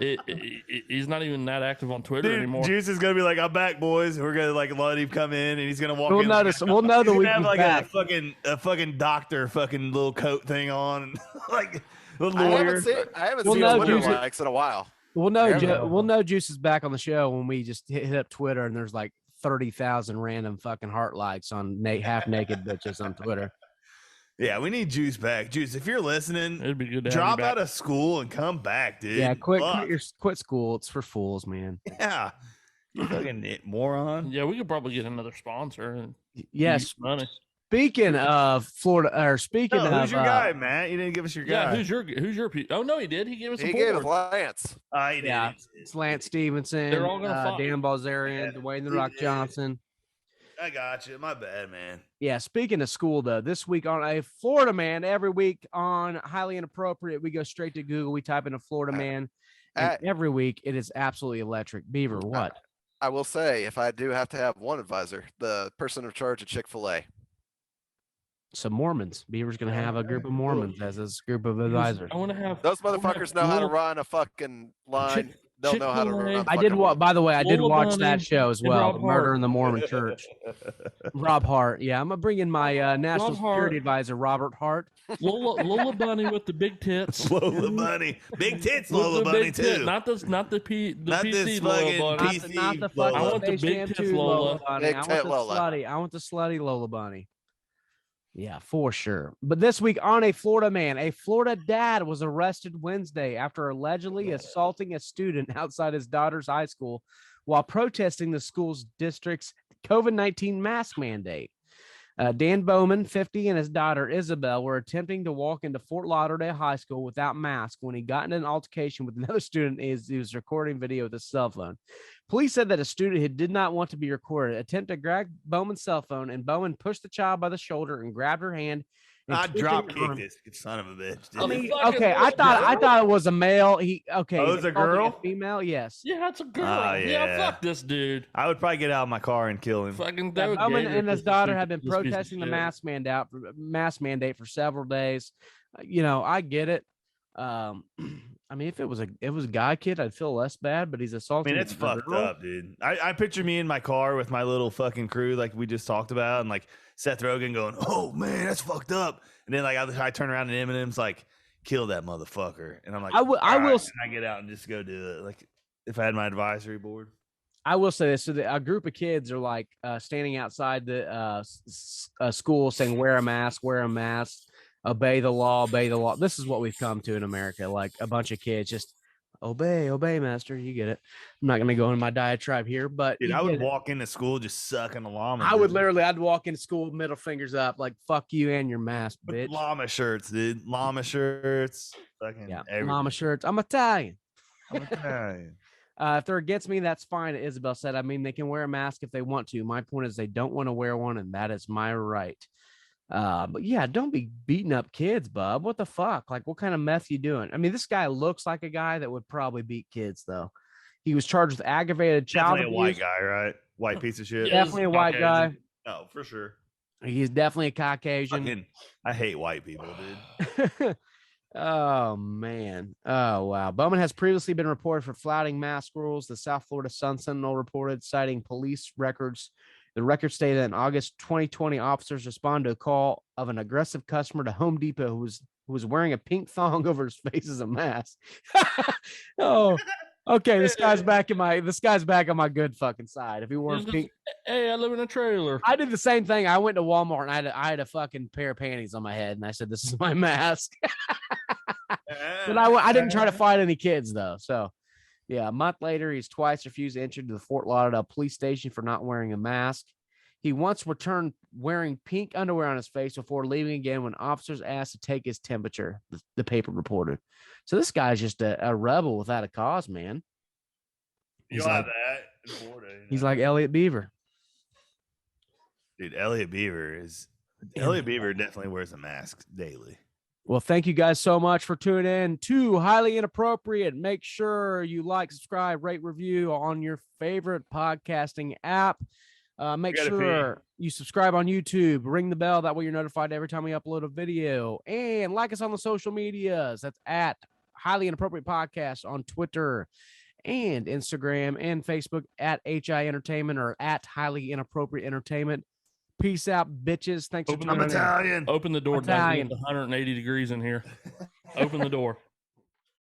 not even that active on Twitter anymore.
Juice is gonna be like, "I'm back, boys. We're gonna like let him come in, and he's gonna walk.
We'll
in
notice. We'll know the week
have like
back.
a fucking doctor, fucking little coat thing on, and like the lawyer.
I haven't seen Twitter likes in a while.
We'll know Juice is back on the show when we just hit up Twitter and there's like 30,000 random fucking heart likes on half naked bitches on Twitter.
Yeah, we need Juice back. Juice, if you're listening,
it'd be good to
drop out of school and come back, dude.
Yeah, quit school. It's for fools, man.
Yeah, you fucking moron.
Yeah, we could probably get another sponsor.
Yes,
money.
Speaking of Florida, or speaking of
who's your guy, Matt? You didn't give us your guy.
Yeah, who's your? Oh no, he did. He gave us.
He gave us Lance.
He did.
Yeah, it's Lance Stevenson.
They're all gonna
Dan Balzerian, Dwayne the Rock Johnson.
I got you. My bad, man.
Yeah, speaking of school, though, this week on a Florida man, every week on Highly Inappropriate, we go straight to Google. We type in a Florida man. And every week, it is absolutely electric. Beaver, what?
I will say, if I do have to have one advisor, the person in charge of Chick-fil-A.
Some Mormons. Beaver's going to have a group of Mormons as his group of advisors.
I want to have
those motherfuckers know how to run a fucking line. They'll know how to run.
I did watch. By the way, I did watch that show as well. The Murder in the Mormon Church. Rob Hart. Yeah, I'm gonna bring in my national security advisor, Robert Hart.
Lola Bunny with the big tits.
Lola Bunny, big tits. Lola Bunny too.
Not the PC Lola
Bunny.
Not the fucking
I want the big tits Lola.
Bunny. I want the slutty Lola Bunny. Yeah, for sure. But this week on a Florida man, a Florida dad was arrested Wednesday after allegedly assaulting a student outside his daughter's high school while protesting the school's district's COVID-19 mask mandate. Dan Bowman, 50, and his daughter Isabel were attempting to walk into Fort Lauderdale High School without masks when he got in an altercation with another student as he was recording video with his cell phone. Police said that a student who did not want to be recorded attempted to grab Bowman's cell phone, and Bowman pushed the child by the shoulder and grabbed her hand.
I drop kicked this son of a bitch.
I mean, okay, I thought it was a male. It
was a girl,
a female. Yes.
Yeah, it's a girl. Yeah, fuck this dude.
I would probably get out of my car and kill him.
Fucking
Bowman and his daughter have been protesting the mask mandate for several days. I get it. I mean, if it was a guy kid, I'd feel less bad, but he's
I
assaulting.
mean, it's
a
fucked
girl.
up, dude. I picture me in my car with my little fucking crew, like we just talked about, and like Seth Rogen going, "Oh man, that's fucked up," and then like I turn around and Eminem's like, "Kill that motherfucker," and I'm like,
I will.
and I get out and just go do it. Like if I had my advisory board.
I will say this: so a group of kids are like standing outside the school, saying, "Wear a mask, wear a mask, obey the law, obey the law." This is what we've come to in America. Like a bunch of kids just obey, master. You get it. I'm not going to go into my diatribe here, but
Dude, I would walk into school just sucking a llama.
I'd walk into school, middle fingers up, like "fuck you and your mask, bitch."
Llama shirts, dude. Llama shirts. Fucking everything.
Llama shirts. I'm Italian.
I'm Italian.
If they're against me, that's fine. Isabel said, I mean, they can wear a mask if they want to. My point is they don't want to wear one, and that is my right. But yeah, don't be beating up kids, bub. What the fuck? Like, what kind of meth you doing? I mean, this guy looks like a guy that would probably beat kids, though. He was charged with aggravated child
Definitely
abuse.
a white guy, right? White piece of shit.
Definitely a white guy.
Oh, for sure.
He's definitely a Caucasian.
I hate white people, dude.
Oh, man. Oh, wow. Bowman has previously been reported for flouting mask rules. The South Florida Sun Sentinel reported, citing police records. The record stated that in August 2020, officers responded to a call of an aggressive customer to Home Depot who was wearing a pink thong over his face as a mask. Oh, okay. This guy's back on my good fucking side. If he wore pink,
hey, I live in a trailer.
I did the same thing. I went to Walmart and I had a fucking pair of panties on my head, and I said, "This is my mask." But I didn't try to fight any kids though. So, yeah, a month later, he's twice refused to enter the Fort Lauderdale police station for not wearing a mask. He once returned wearing pink underwear on his face before leaving again when officers asked to take his temperature, the paper reported. So this guy's just a rebel without a cause, man.
You'll have that in Florida.
He's like Elliot Beaver.
Dude, Elliot Beaver definitely wears a mask daily.
Well, thank you guys so much for tuning in to Highly Inappropriate. Make sure you like, subscribe, rate, review on your favorite podcasting app. Make sure you subscribe on YouTube, ring the bell. That way you're notified every time we upload a video. And like us on the social medias. That's at Highly Inappropriate Podcast on Twitter and Instagram and Facebook at HI Entertainment or at Highly Inappropriate Entertainment. Peace out, bitches. Thanks for tuning in.
I'm Italian.
Open the door.
Italian.
It's 180 degrees in here. Open the door.